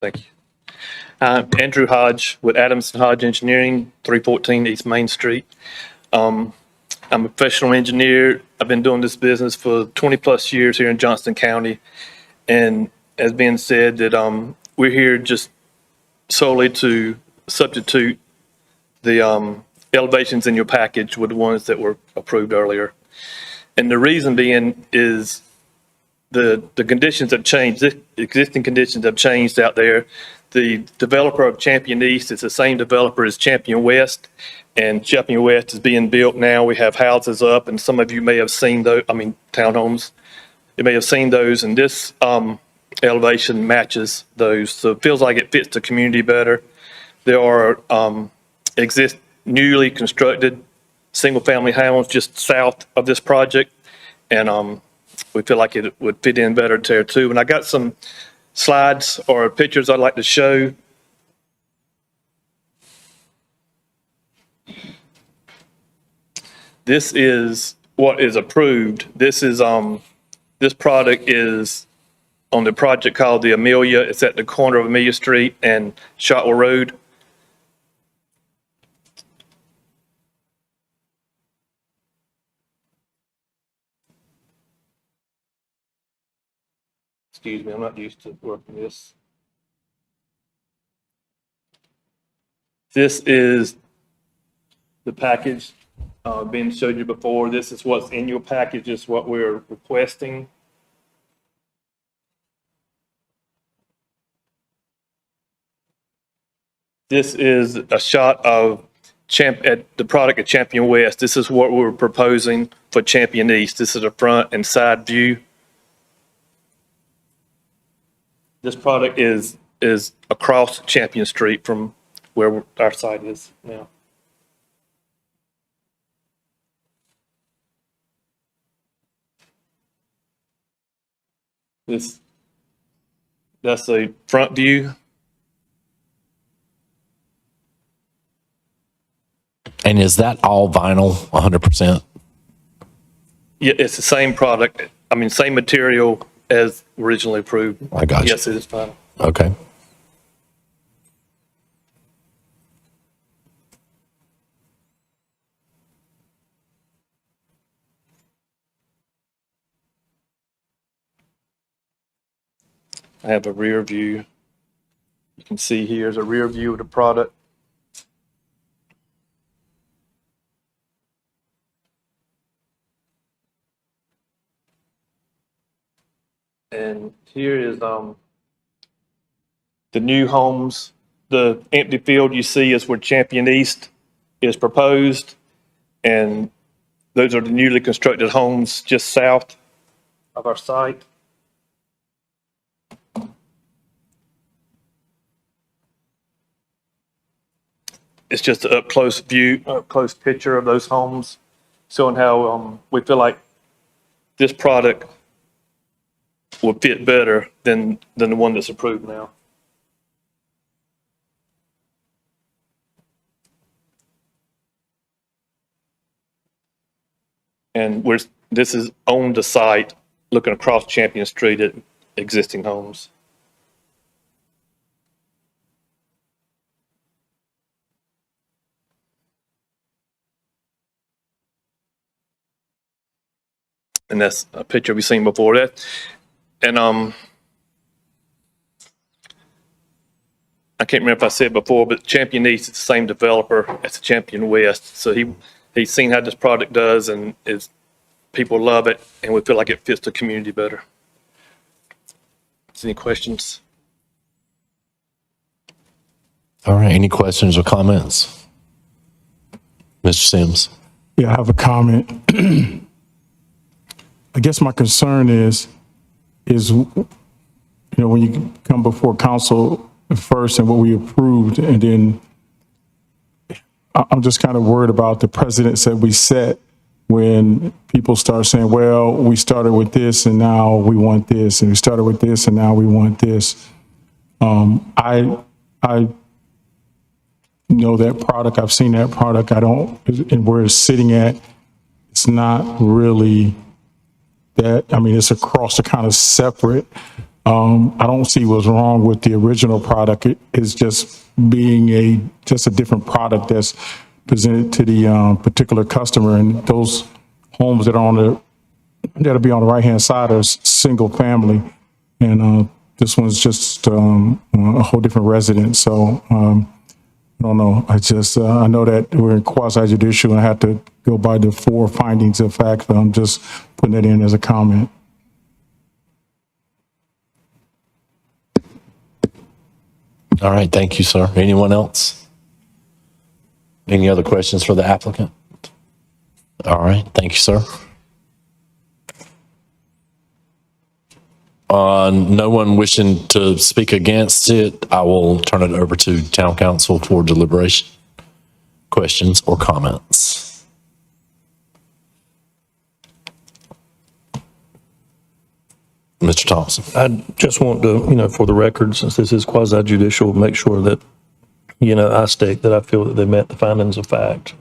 Thank you. I'm Andrew Hodge with Adams and Hodge Engineering, 314 East Main Street. I'm a professional engineer. I've been doing this business for 20 plus years here in Johnston County. And as being said that we're here just solely to substitute the elevations in your package with the ones that were approved earlier. And the reason being is the conditions have changed. The existing conditions have changed out there. The developer of Champion East is the same developer as Champion West, and Champion West is being built now. We have houses up, and some of you may have seen those, townhomes. You may have seen those, and this elevation matches those. So it feels like it fits the community better. There are newly constructed single-family homes just south of this project, and we feel like it would fit in better there too. And I got some slides or pictures I'd like to show. This is what is approved. This is this product is on the project called the Amelia. It's at the corner of Amelia Street and Shotwell Road. Excuse me, I'm not used to working this. This is the package Been showed you before. This is what's in your package, is what we're requesting. This is a shot of the product at Champion West. This is what we're proposing for Champion East. This is a front and side view. This product is across Champion Street from where our site is now. That's a front view. And is that all vinyl, 100%? Yeah, it's the same product. I mean, same material as originally approved. I got you. Yes, it is fine. Okay. I have a rear view. You can see here's a rear view of the product. And here is the new homes. The empty field you see is where Champion East is proposed. And those are the newly constructed homes just south of our site. It's just an up close view, up close picture of those homes, showing how we feel like this product will fit better than the one that's approved now. And this is on the site, looking across Champion Street at existing homes. And that's a picture we've seen before that. And I can't remember if I said before, but Champion East is the same developer as the Champion West. So he's seen how this product does, and people love it, and we feel like it fits the community better. Any questions? All right. Any questions or comments? Mr. Sims. Yeah, I have a comment. I guess my concern is, when you come before council first and what we approved, and then I'm just kind of worried about the precedents that we set when people start saying, well, we started with this and now we want this, and we started with this and now we want this. I know that product. I've seen that product. And where it's sitting at, it's not really that. I mean, it's across the kind of separate. I don't see what's wrong with the original product. It's just being just a different product that's presented to the particular customer. And those homes that are that'll be on the right-hand side are single family. And this one's just a whole different residence. So I don't know. I know that we're in quasi judicial and I have to go by the 4 findings of fact, but I'm just putting it in as a comment. All right. Thank you, sir. Anyone else? Any other questions for the applicant? All right. Thank you, sir. No one wishing to speak against it, I will turn it over to town council for deliberation. Questions or comments? Mr. Thompson. I just want to, for the record, since this is quasi judicial, make sure that, I state that I feel that they met the findings of fact.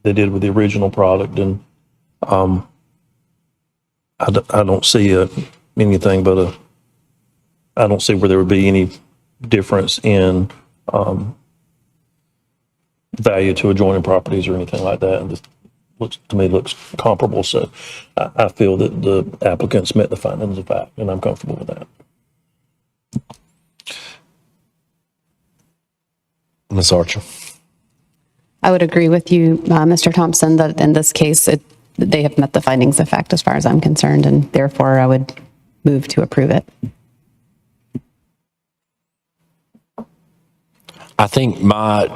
They did with the original product, and I don't see anything but I don't see where there would be any difference in value to adjoining properties or anything like that. And this looks comparable. So I feel that the applicants met the findings of fact, and I'm comfortable with that. Ms. Archer. I would agree with you, Mr. Thompson, that in this case, they have met the findings of fact as far as I'm concerned, and therefore I would move to approve it. I think my,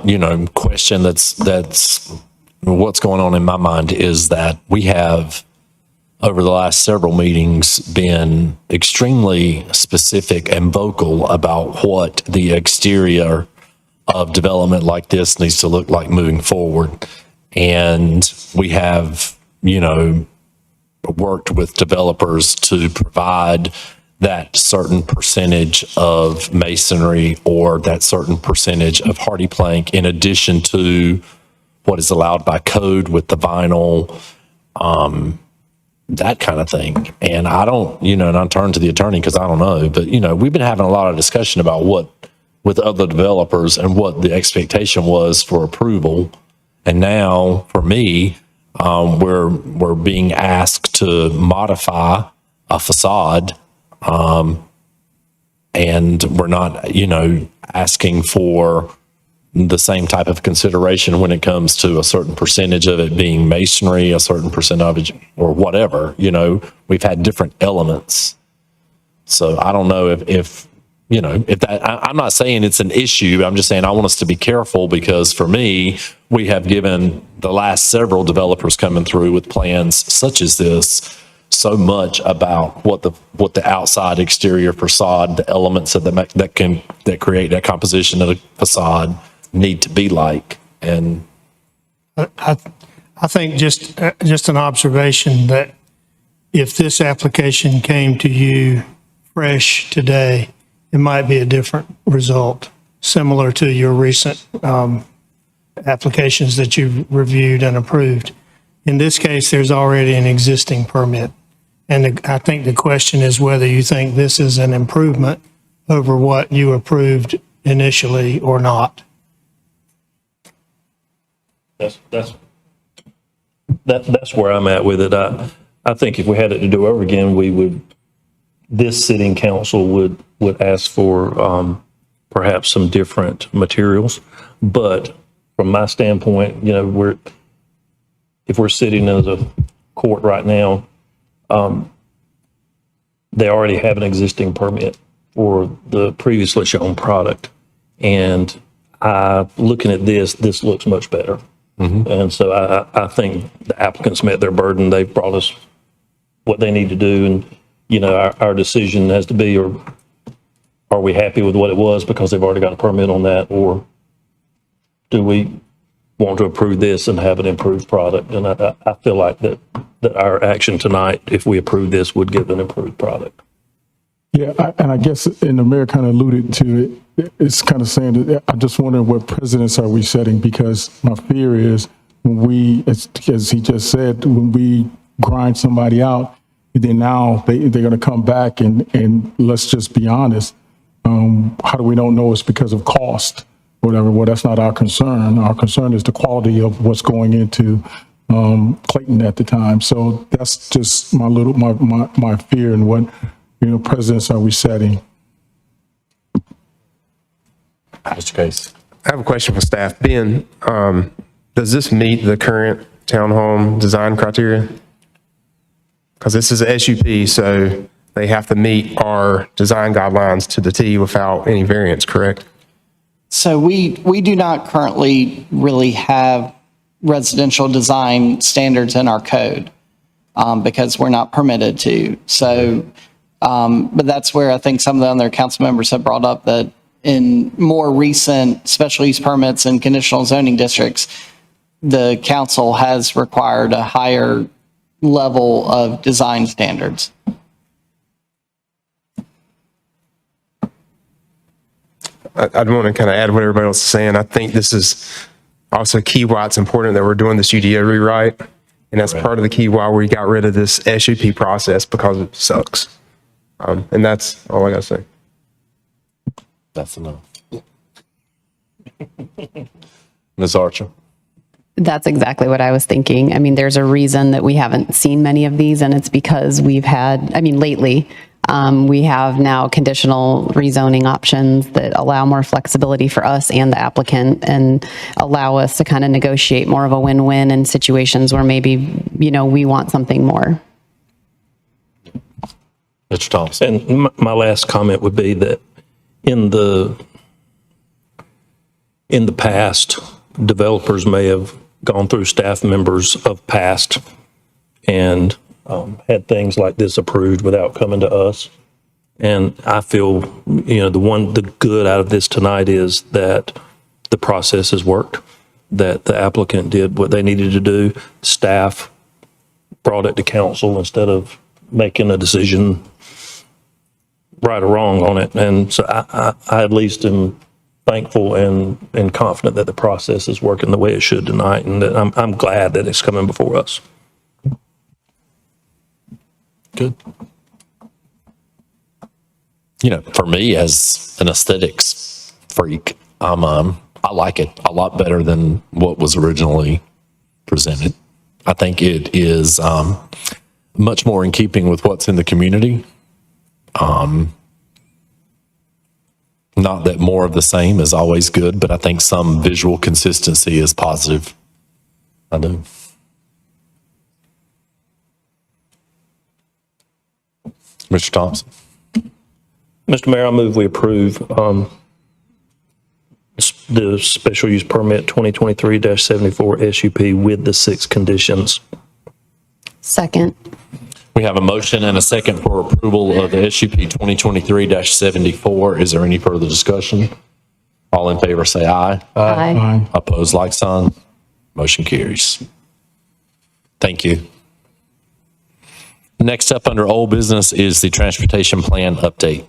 question that's what's going on in my mind is that we have, over the last several meetings, been extremely specific and vocal about what the exterior of development like this needs to look like moving forward. And we have, worked with developers to provide that certain percentage of masonry or that certain percentage of hardy plank in addition to what is allowed by code with the vinyl, that kind of thing. And I don't, and I turn to the attorney because I don't know, but, we've been having a lot of discussion about what, with other developers and what the expectation was for approval. And now, for me, we're being asked to modify a facade, and we're not, asking for the same type of consideration when it comes to a certain percentage of it being masonry, a certain percent of it, or whatever. We've had different elements. So I don't know if that, I'm not saying it's an issue. I'm just saying I want us to be careful because for me, we have given the last several developers coming through with plans such as this so much about what the outside exterior facade, the elements that create that composition of the facade need to be like. And I think just an observation that if this application came to you fresh today, it might be a different result, similar to your recent applications that you've reviewed and approved. In this case, there's already an existing permit. And I think the question is whether you think this is an improvement over what you approved initially or not. That's where I'm at with it. I think if we had it to do over again, this sitting council would ask for perhaps some different materials. But from my standpoint, if we're sitting as a court right now, they already have an existing permit for the previously shown product. And looking at this looks much better. Mm-hmm. And so I think the applicants met their burden. They've brought us what they need to do. And, our decision has to be, or are we happy with what it was because they've already got a permit on that? Or do we want to approve this and have an improved product? And I feel like that our action tonight, if we approve this, would give an improved product. Yeah, and I guess, and the mayor kind of alluded to it, it's kind of saying that I'm just wondering what precedents are we setting, because my fear is when we, as he just said, when we grind somebody out, and then now they're going to come back and let's just be honest, how do we don't know it's because of cost, whatever? Well, that's not our concern. Our concern is the quality of what's going into Clayton at the time. So that's just my fear and what, precedents are we setting? Mr. Case. I have a question for staff. Ben, does this meet the current townhome design criteria? Because this is a SUP, so they have to meet our design guidelines to the T without any variance, correct? So we do not currently really have residential design standards in our code because we're not permitted to. So, but that's where I think some of the other council members have brought up that in more recent special use permits and conditional zoning districts, the council has required a higher level of design standards. I'd want to kind of add what everybody else is saying. I think this is also key why it's important that we're doing this UDO rewrite. And that's part of the key why we got rid of this SUP process, because it sucks. And that's all I got to say. That's enough. Ms. Archer. That's exactly what I was thinking. I mean, there's a reason that we haven't seen many of these, and it's because we've had, lately, We have now conditional rezoning options that allow more flexibility for us and the applicant and allow us to kind of negotiate more of a win-win in situations where maybe, we want something more. Mr. Thompson. And my last comment would be that in the past, developers may have gone through staff members of past and had things like this approved without coming to us. And I feel, the good out of this tonight is that the process has worked, that the applicant did what they needed to do. Staff brought it to council instead of making a decision right or wrong on it. And so I at least am thankful and confident that the process is working the way it should tonight, and that I'm glad that it's coming before us. Good. For me as an aesthetics freak, I like it a lot better than what was originally presented. I think it is much more in keeping with what's in the community. Not that more of the same is always good, but I think some visual consistency is positive. I do. Mr. Thompson. Mr. Mayor, I move we approve the special use permit 2023-74 SUP with the 6 conditions. Second. We have a motion and a second for approval of the SUP 2023-74. Is there any further discussion? All in favor say aye. Aye. Opposed, like sign. Motion carries. Thank you. Next up under old business is the transportation plan update.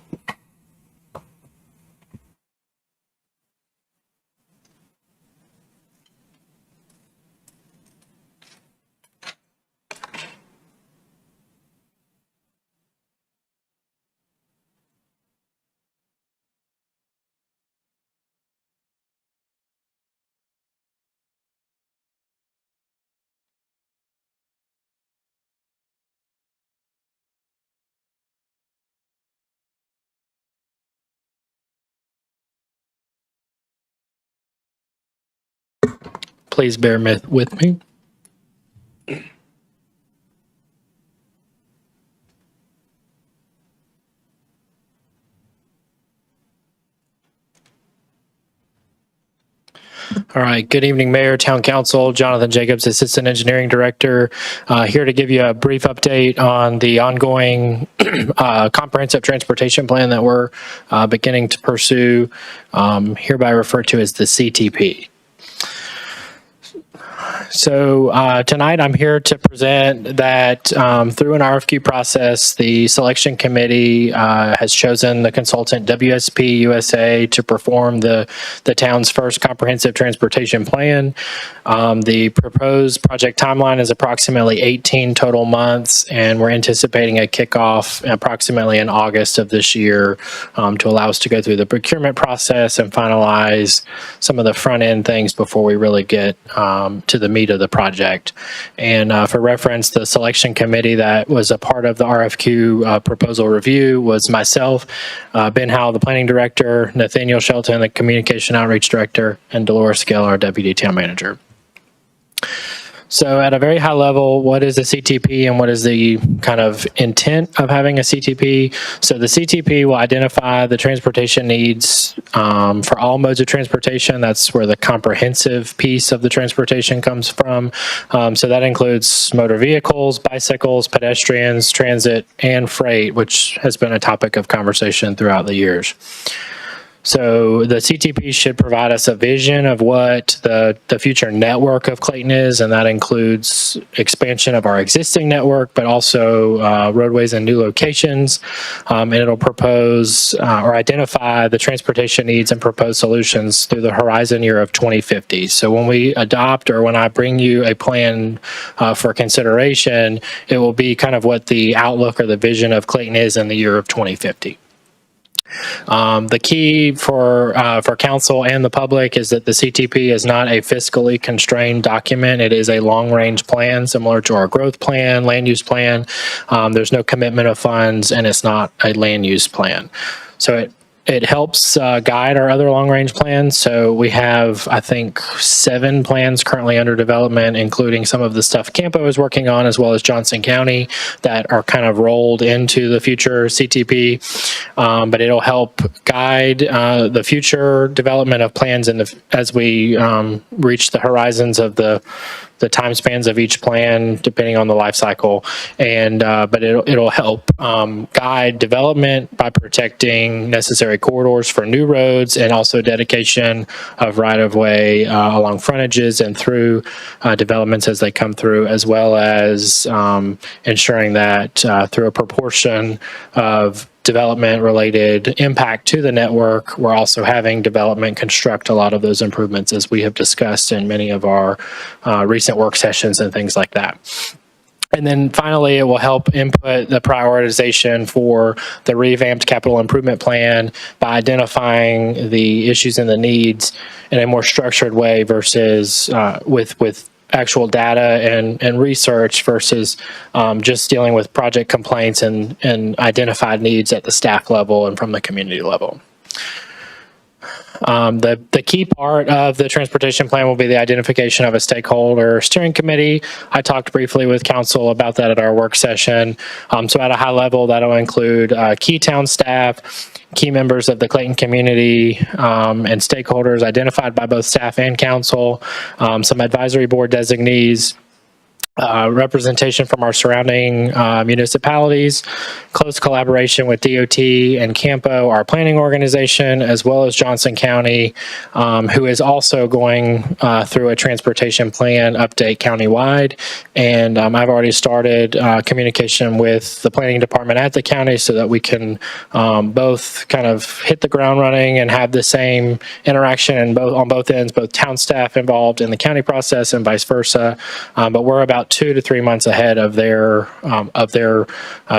Please bear with me. All right. Good evening, Mayor, Town Council. Jonathan Jacobs, Assistant Engineering Director, here to give you a brief update on the ongoing comprehensive transportation plan that we're beginning to pursue, hereby referred to as the CTP. So tonight I'm here to present that through an RFQ process, the selection committee has chosen the consultant WSP USA to perform the town's first comprehensive transportation plan. The proposed project timeline is approximately 18 total months, and we're anticipating a kickoff approximately in August of this year to allow us to go through the procurement process and finalize some of the front end things before we really get to the meat of the project. And for reference, the selection committee that was a part of the RFQ proposal review was myself, Ben Howell, the planning director, Nathaniel Shelton, the communication outreach director, and Dolores Scale, our deputy town manager. So at a very high level, what is a CTP and what is the kind of intent of having a CTP? So the CTP will identify the transportation needs for all modes of transportation. That's where the comprehensive piece of the transportation comes from. So that includes motor vehicles, bicycles, pedestrians, transit, and freight, which has been a topic of conversation throughout the years. So the CTP should provide us a vision of what the future network of Clayton is, and that includes expansion of our existing network, but also roadways and new locations. And it'll propose or identify the transportation needs and propose solutions through the horizon year of 2050. So when we adopt or when I bring you a plan for consideration, it will be kind of what the outlook or the vision of Clayton is in the year of 2050. The key for council and the public is that the CTP is not a fiscally constrained document. It is a long-range plan similar to our growth plan, land use plan. There's no commitment of funds, and it's not a land use plan. So it helps guide our other long-range plans. So we have, I think, 7 plans currently under development, including some of the stuff Campo is working on, as well as Johnson County, that are kind of rolled into the future CTP. But it'll help guide the future development of plans as we reach the horizons of the time spans of each plan, depending on the life cycle. And but it'll help guide development by protecting necessary corridors for new roads, and also dedication of right-of-way along frontages and through developments as they come through, as well as ensuring that through a proportion of development-related impact to the network, we're also having development construct a lot of those improvements, as we have discussed in many of our recent work sessions and things like that. And then finally, it will help input the prioritization for the revamped capital improvement plan by identifying the issues and the needs in a more structured way versus with actual data and research versus just dealing with project complaints and identified needs at the staff level and from the community level. The key part of the transportation plan will be the identification of a stakeholder steering committee. I talked briefly with council about that at our work session. So at a high level, that'll include key town staff, key members of the Clayton community, and stakeholders identified by both staff and council, some advisory board designees, representation from our surrounding municipalities, close collaboration with DOT and Campo, our planning organization, as well as Johnson County, who is also going through a transportation plan update countywide. And I've already started communication with the planning department at the county so that we can both kind of hit the ground running and have the same interaction and on both ends, both town staff involved in the county process and vice versa. But we're about 2 to 3 months ahead of their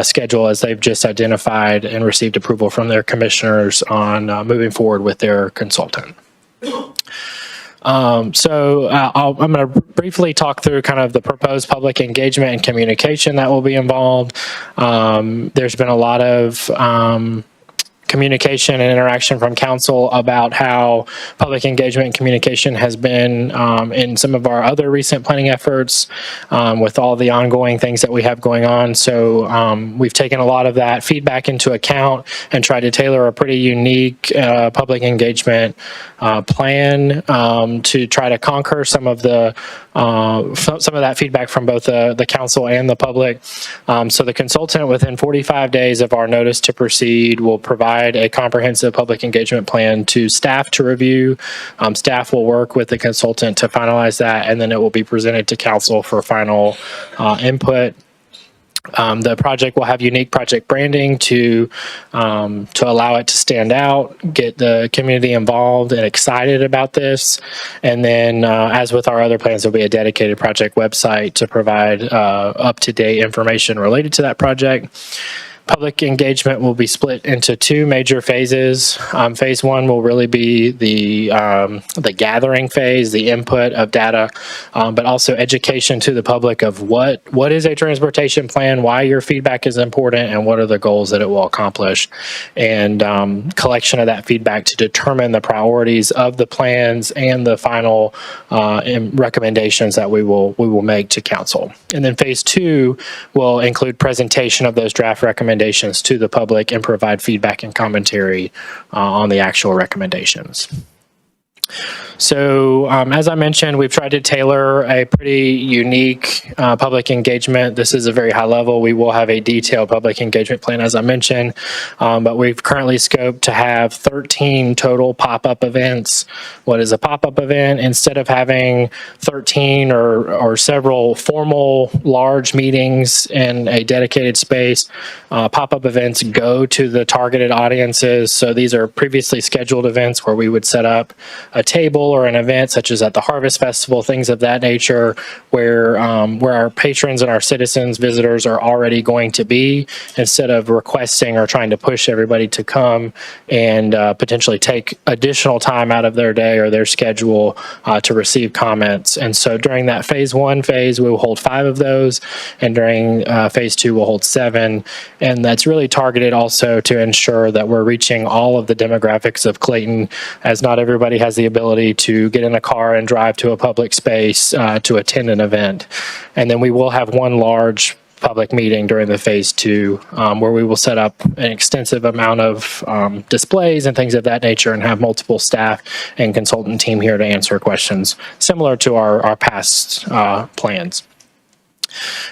schedule, as they've just identified and received approval from their commissioners on moving forward with their consultant. I'm going to briefly talk through kind of the proposed public engagement and communication that will be involved. There's been a lot of communication and interaction from council about how public engagement and communication has been in some of our other recent planning efforts with all the ongoing things that we have going on. So we've taken a lot of that feedback into account and tried to tailor a pretty unique public engagement plan to try to conquer some of that feedback from both the council and the public. So the consultant, within 45 days of our notice to proceed, will provide a comprehensive public engagement plan to staff to review. Staff will work with the consultant to finalize that, and then it will be presented to council for final input. The project will have unique project branding to allow it to stand out, get the community involved and excited about this. And then, as with our other plans, there'll be a dedicated project website to provide up-to-date information related to that project. Public engagement will be split into 2 major phases. Phase 1 will really be the gathering phase, the input of data, but also education to the public of what is a transportation plan, why your feedback is important, and what are the goals that it will accomplish, and collection of that feedback to determine the priorities of the plans and the final recommendations that we will make to council. And then phase 2 will include presentation of those draft recommendations to the public and provide feedback and commentary on the actual recommendations. So as I mentioned, we've tried to tailor a pretty unique public engagement. This is a very high level. We will have a detailed public engagement plan, as I mentioned, but we've currently scoped to have 13 total pop-up events. What is a pop-up event? Instead of having 13 or several formal large meetings in a dedicated space, pop-up events go to the targeted audiences. So these are previously scheduled events where we would set up a table or an event such as at the Harvest Festival, things of that nature, where our patrons and our citizens, visitors are already going to be, instead of requesting or trying to push everybody to come and potentially take additional time out of their day or their schedule to receive comments. And so during that phase 1 phase, we will hold 5 of those, and during phase 2, we'll hold 7. And that's really targeted also to ensure that we're reaching all of the demographics of Clayton, as not everybody has the ability to get in a car and drive to a public space to attend an event. And then we will have one large public meeting during the phase 2, where we will set up an extensive amount of displays and things of that nature, and have multiple staff and consultant team here to answer questions, similar to our past plans.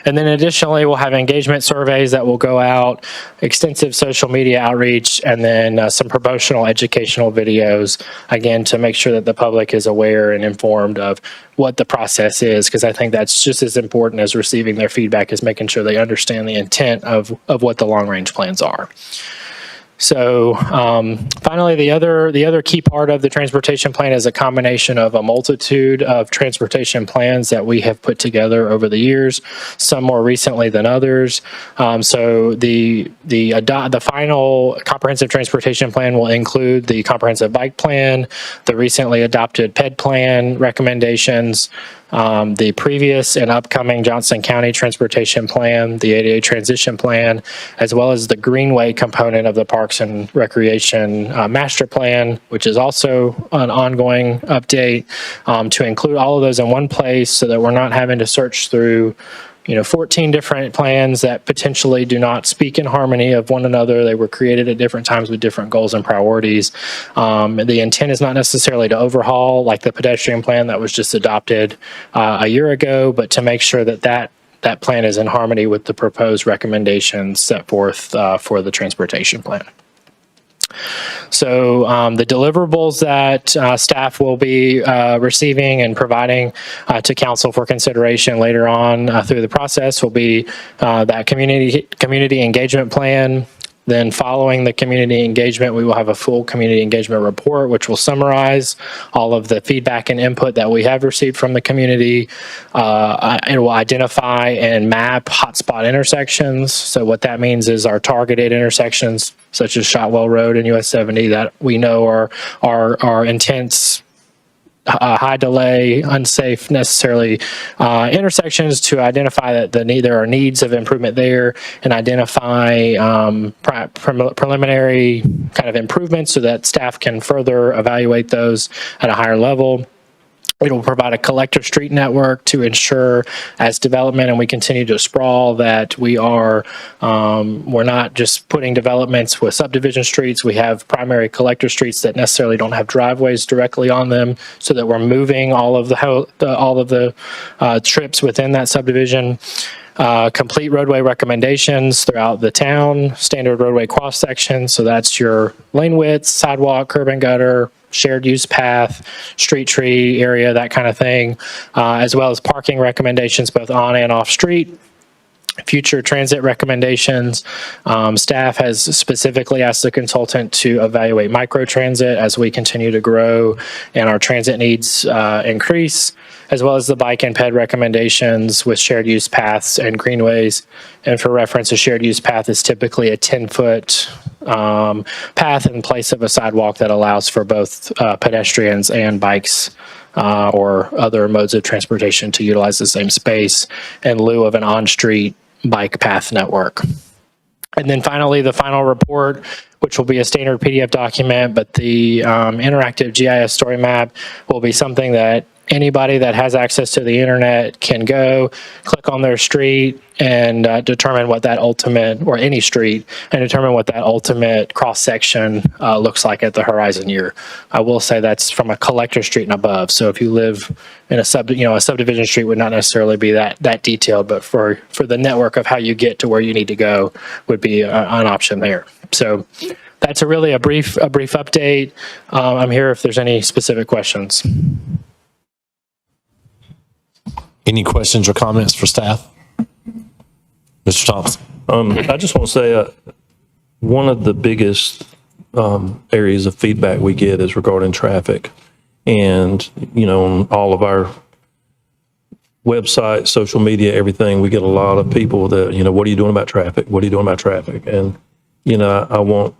And then additionally, we'll have engagement surveys that will go out, extensive social media outreach, and then some promotional educational videos, again, to make sure that the public is aware and informed of what the process is, because I think that's just as important as receiving their feedback, is making sure they understand the intent of what the long-range plans are. So finally, the other key part of the transportation plan is a combination of a multitude of transportation plans that we have put together over the years, some more recently than others. So the final comprehensive transportation plan will include the comprehensive bike plan, the recently adopted PED plan recommendations, the previous and upcoming Johnson County Transportation Plan, the ADA Transition Plan, as well as the Greenway component of the Parks and Recreation Master Plan, which is also an ongoing update, to include all of those in one place so that we're not having to search through 14 different plans that potentially do not speak in harmony of one another. They were created at different times with different goals and priorities. The intent is not necessarily to overhaul like the pedestrian plan that was just adopted a year ago, but to make sure that plan is in harmony with the proposed recommendations set forth for the transportation plan. So the deliverables that staff will be receiving and providing to council for consideration later on through the process will be that community engagement plan. Then following the community engagement, we will have a full community engagement report, which will summarize all of the feedback and input that we have received from the community. It will identify and map hotspot intersections. So what that means is our targeted intersections, such as Shotwell Road and US 70, that we know are intense, high delay, unsafe necessarily intersections, to identify that there are needs of improvement there, and identify preliminary kind of improvements so that staff can further evaluate those at a higher level. It will provide a collector street network to ensure, as development and we continue to sprawl, that we're not just putting developments with subdivision streets. We have primary collector streets that necessarily don't have driveways directly on them, so that we're moving all of the trips within that subdivision. Complete roadway recommendations throughout the town, standard roadway cross sections. So that's your lane width, sidewalk, curb and gutter, shared use path, street tree area, that kind of thing, as well as parking recommendations both on and off street. Future transit recommendations. Staff has specifically asked the consultant to evaluate microtransit as we continue to grow and our transit needs increase, as well as the bike and ped recommendations with shared use paths and greenways. And for reference, a shared use path is typically a 10-foot path in place of a sidewalk that allows for both pedestrians and bikes or other modes of transportation to utilize the same space in lieu of an on-street bike path network. And then finally, the final report, which will be a standard PDF document, but the interactive GIS story map will be something that anybody that has access to the internet can go click on their street and determine what that ultimate, or any street, and determine what that ultimate cross section looks like at the horizon year. I will say that's from a collector street and above. So if you live in a subdivision street would not necessarily be that detailed, but for the network of how you get to where you need to go would be an option there. So that's a brief update. I'm here if there's any specific questions. Any questions or comments for staff? Mr. Thompson. I just want to say one of the biggest areas of feedback we get is regarding traffic. And, on all of our website, social media, everything, we get a lot of people that, what are you doing about traffic? What are you doing about traffic? And, I want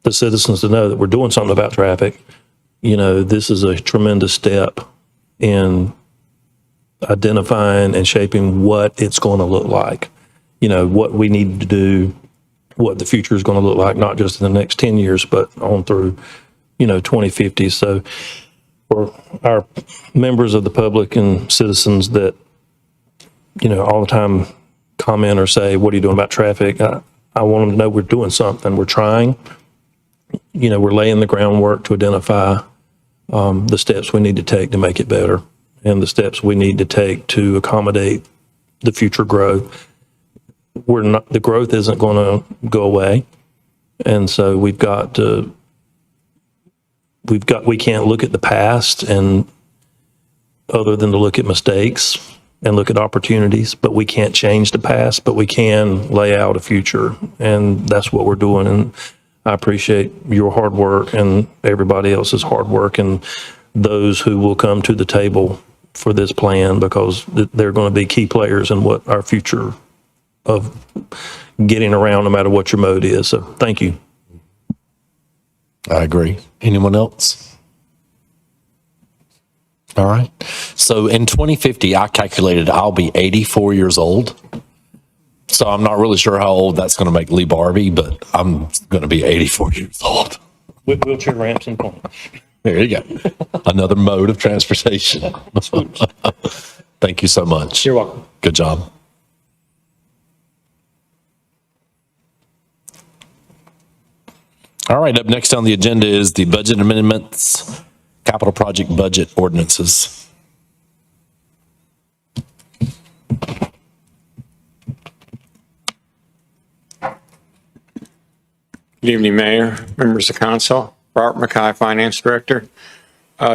the citizens to know that we're doing something about traffic. This is a tremendous step in identifying and shaping what it's going to look like, what we need to do, what the future is going to look like, not just in the next 10 years, but on through, 2050. So for our members of the public and citizens that, all the time comment or say, what are you doing about traffic? I want them to know we're doing something. We're trying, we're laying the groundwork to identify the steps we need to take to make it better and the steps we need to take to accommodate the future growth. The growth isn't going to go away. And so we can't look at the past and other than to look at mistakes and look at opportunities, but we can't change the past, but we can lay out a future. And that's what we're doing. And I appreciate your hard work and everybody else's hard work and those who will come to the table for this plan, because they're going to be key players in what our future of getting around, no matter what your mode is. So thank you. I agree. Anyone else? All right. So in 2050, I calculated I'll be 84 years old. So I'm not really sure how old that's going to make Lee Barbie, but I'm going to be 84 years old. With wheelchair ramps and points. There you go. Another mode of transportation. Thank you so much. You're welcome. Good job. All right, up next on the agenda is the budget amendments, capital project budget ordinances. Good evening, Mayor, members of council. Robert McKay, Finance Director.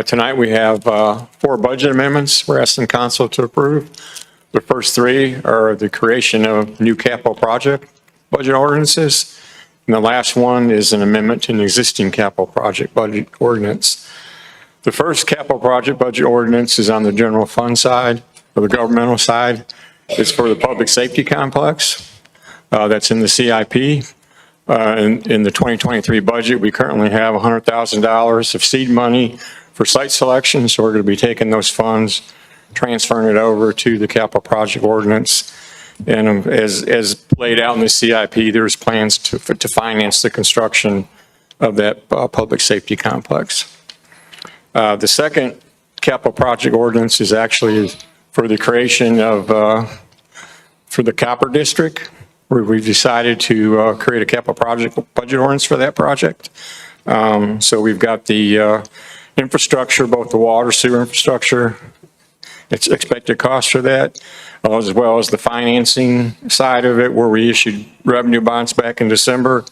Tonight we have 4 budget amendments we're asking council to approve. The first 3 are the creation of new capital project budget ordinances. And the last one is an amendment to an existing capital project budget ordinance. The first capital project budget ordinance is on the general fund side, or the governmental side. It's for the public safety complex. That's in the CIP. In the 2023 budget, we currently have $100,000 of seed money for site selection. So we're going to be taking those funds, transferring it over to the capital project ordinance. And as laid out in the CIP, there's plans to finance the construction of that public safety complex. The second capital project ordinance is actually for the creation of, for the Copper District, where we've decided to create a capital project budget ordinance for that project. So we've got the infrastructure, both the water, sewer infrastructure, its expected cost for that, as well as the financing side of it, where we issued revenue bonds back in December.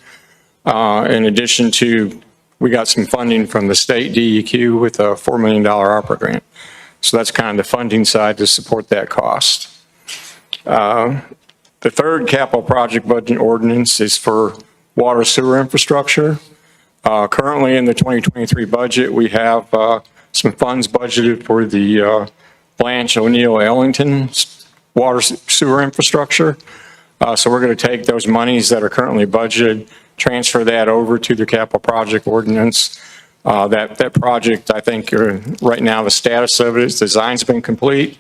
In addition to, we got some funding from the state DEQ with a $4 million ARPA grant. So that's kind of the funding side to support that cost. The third capital project budget ordinance is for water sewer infrastructure. Currently in the 2023 budget, we have some funds budgeted for the Blanche O'Neill Ellington water sewer infrastructure. So we're going to take those monies that are currently budgeted, transfer that over to the capital project ordinance. That project, I think right now the status of it is design's been complete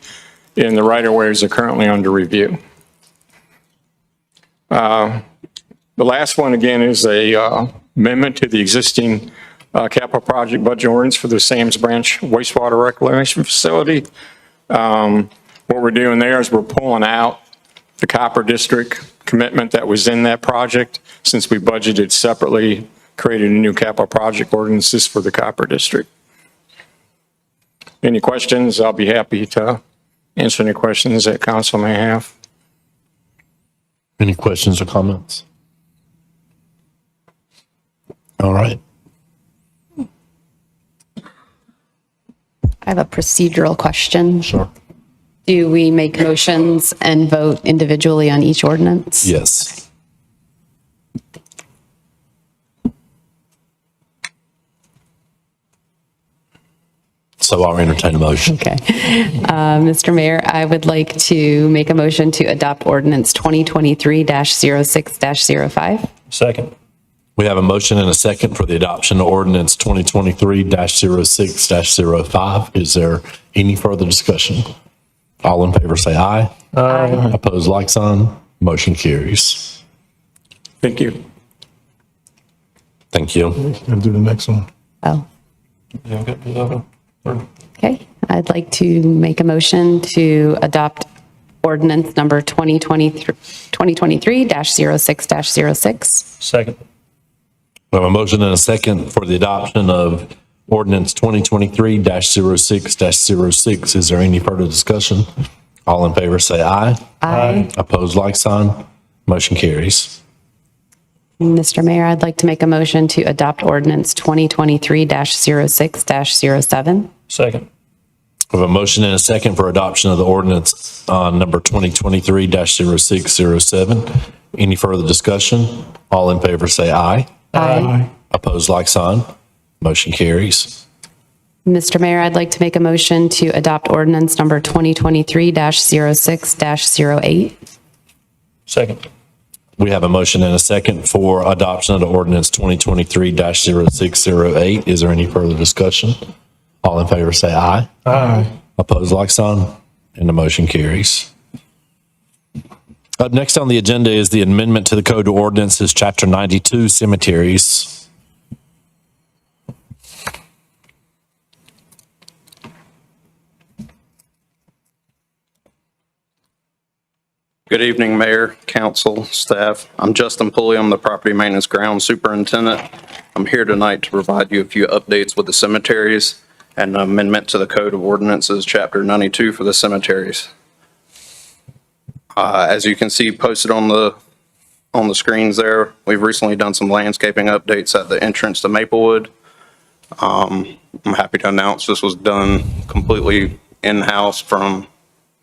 and the right-of-ways are currently under review. The last one, again, is a amendment to the existing capital project budget ordinance for the Sam's Branch wastewater reclamation facility. What we're doing there is we're pulling out the Copper District commitment that was in that project, since we budgeted separately, created a new capital project ordinances for the Copper District. Any questions? I'll be happy to answer any questions that council may have. Any questions or comments? All right. I have a procedural question. Sure. Do we make motions and vote individually on each ordinance? Yes. so I'll entertain a motion. Okay. Mr. Mayor, I would like to make a motion to adopt ordinance 2023-06-05. Second. We have a motion and a second for the adoption of ordinance 2023-06-05. Is there any further discussion? All in favor say aye. Aye. Opposed, like sign. Motion carries. Thank you. Thank you. And do the next one. Oh. Okay. I'd like to make a motion to adopt ordinance number 2023-06-06. Second. We have a motion and a second for the adoption of ordinance 2023-06-06. Is there any further discussion? All in favor say aye. Aye. Opposed, like sign. Motion carries. Mr. Mayor, I'd like to make a motion to adopt ordinance 2023-06-07. Second. We have a motion and a second for adoption of the ordinance number 2023-06-07. Any further discussion? All in favor say aye. Aye. Opposed, like sign. Motion carries. Mr. Mayor, I'd like to make a motion to adopt ordinance number 2023-06-08. Second. We have a motion and a second for adoption of the ordinance 2023-06-08. Is there any further discussion? All in favor say aye. Aye. Opposed, like sign, and the motion carries. Up next on the agenda is the amendment to the Code of Ordinances, Chapter 92, Cemeteries. Good evening, Mayor, Council, staff. I'm Justin Pulley. I'm the Property Maintenance Ground Superintendent. I'm here tonight to provide you a few updates with the cemeteries and an amendment to the Code of Ordinances, Chapter 92 for the cemeteries. As you can see posted on the screens there, we've recently done some landscaping updates at the entrance to Maplewood. I'm happy to announce this was done completely in-house from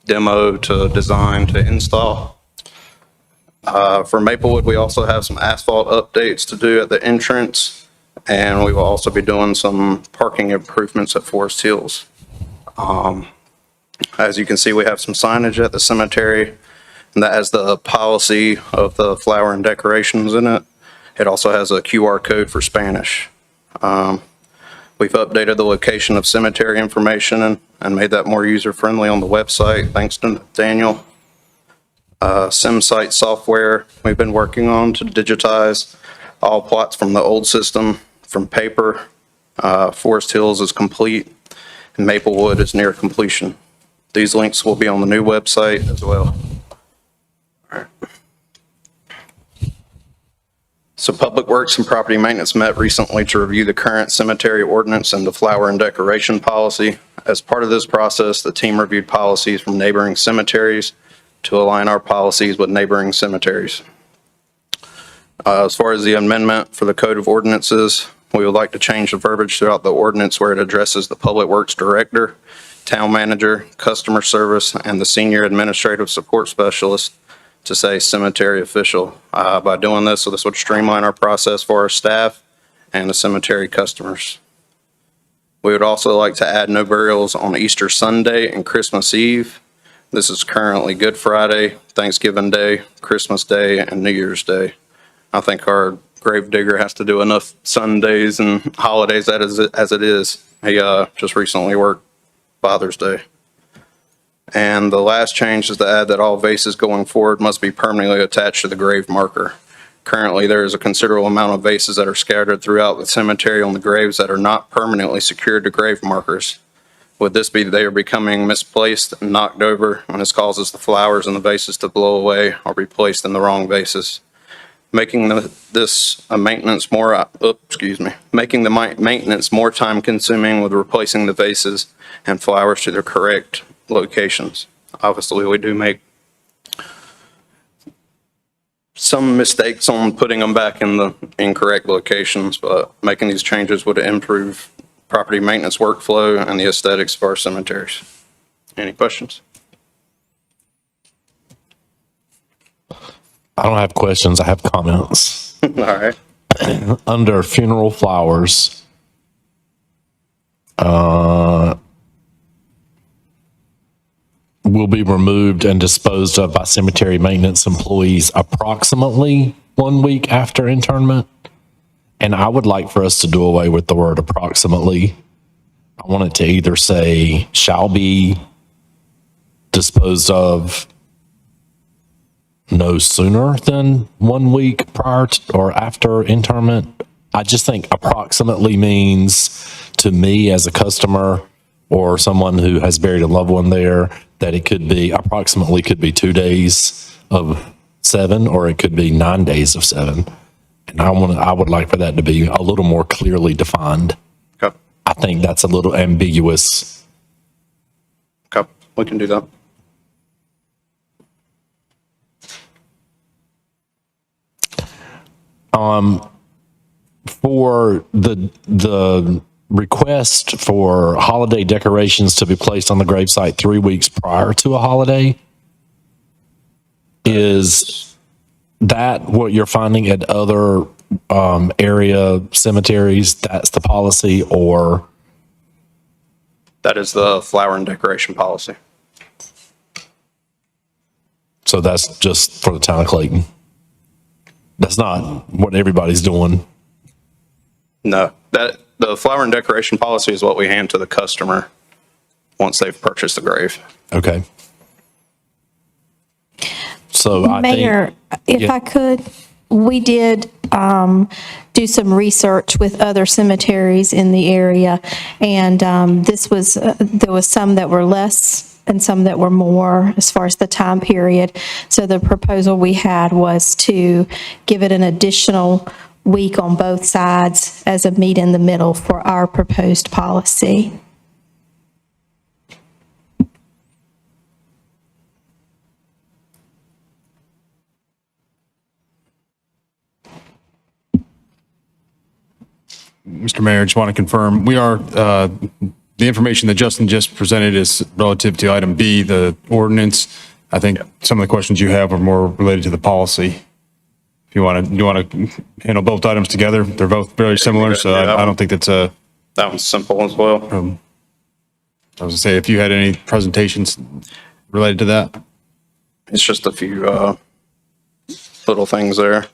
demo to design to install. For Maplewood, we also have some asphalt updates to do at the entrance, and we will also be doing some parking improvements at Forest Hills. As you can see, we have some signage at the cemetery, and that has the policy of the flower and decorations in it. It also has a QR code for Spanish. We've updated the location of cemetery information and made that more user-friendly on the website, thanks to Daniel. SimSite software we've been working on to digitize all plots from the old system from paper. Forest Hills is complete, and Maplewood is near completion. These links will be on the new website as well. All right. So Public Works and Property Maintenance met recently to review the current cemetery ordinance and the flower and decoration policy. As part of this process, the team reviewed policies from neighboring cemeteries to align our policies with neighboring cemeteries. As far as the amendment for the Code of Ordinances, we would like to change the verbiage throughout the ordinance where it addresses the Public Works Director, Town Manager, Customer Service, and the Senior Administrative Support Specialist to say cemetery official. By doing this, so this would streamline our process for our staff and the cemetery customers. We would also like to add no burials on Easter Sunday and Christmas Eve. This is currently Good Friday, Thanksgiving Day, Christmas Day, and New Year's Day. I think our grave digger has to do enough Sundays and holidays as it is. He just recently worked Father's Day. And the last change is to add that all vases going forward must be permanently attached to the grave marker. Currently, there is a considerable amount of vases that are scattered throughout the cemetery on the graves that are not permanently secured to grave markers. Would this be they are becoming misplaced and knocked over, and this causes the flowers in the vases to blow away or be placed in the wrong vases, making the maintenance more time consuming with replacing the vases and flowers to their correct locations. Obviously, we do make some mistakes on putting them back in the incorrect locations, but making these changes would improve property maintenance workflow and the aesthetics of our cemeteries. Any questions? I don't have questions. I have comments. All right. Under funeral flowers, will be removed and disposed of by cemetery maintenance employees approximately 1 week after internment. And I would like for us to do away with the word approximately. I want it to either say shall be disposed of no sooner than 1 week prior to, or after internment. I just think approximately means to me as a customer or someone who has buried a loved one there that it could be approximately could be 2 days of 7 or it could be 9 days of 7. And I would like for that to be a little more clearly defined. Okay. I think that's a little ambiguous. Okay, we can do that. For the request for holiday decorations to be placed on the gravesite 3 weeks prior to a holiday, is that what you're finding at other area cemeteries? That's the policy, or? That is the flower and decoration policy. So that's just for the town of Clayton? That's not what everybody's doing? No, that the flower and decoration policy is what we hand to the customer once they've purchased the grave. Okay. So I Mayor, think, if I could, we did do some research with other cemeteries in the area, and there was some that were less and some that were more as far as the time period. So the proposal we had was to give it an additional week on both sides as a meet in the middle for our proposed policy. Mr. Mayor, just want to confirm, we are, the information that Justin just presented is relative to item B, the ordinance. I think some of the questions you have are more related to the policy. If you want to handle both items together, they're both very similar, so I don't think that's a. That one's simple as well. I was gonna say, if you had any presentations related to that. It's just a few little things there.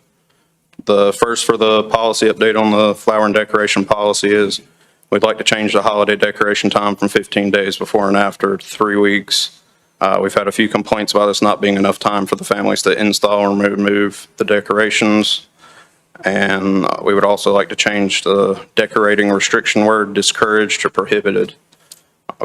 The first for the policy update on the flower and decoration policy is we'd like to change the holiday decoration time from 15 days before and after to 3 weeks. We've had a few complaints about this not being enough time for the families to install or remove the decorations. And we would also like to change the decorating restriction word discouraged to prohibited.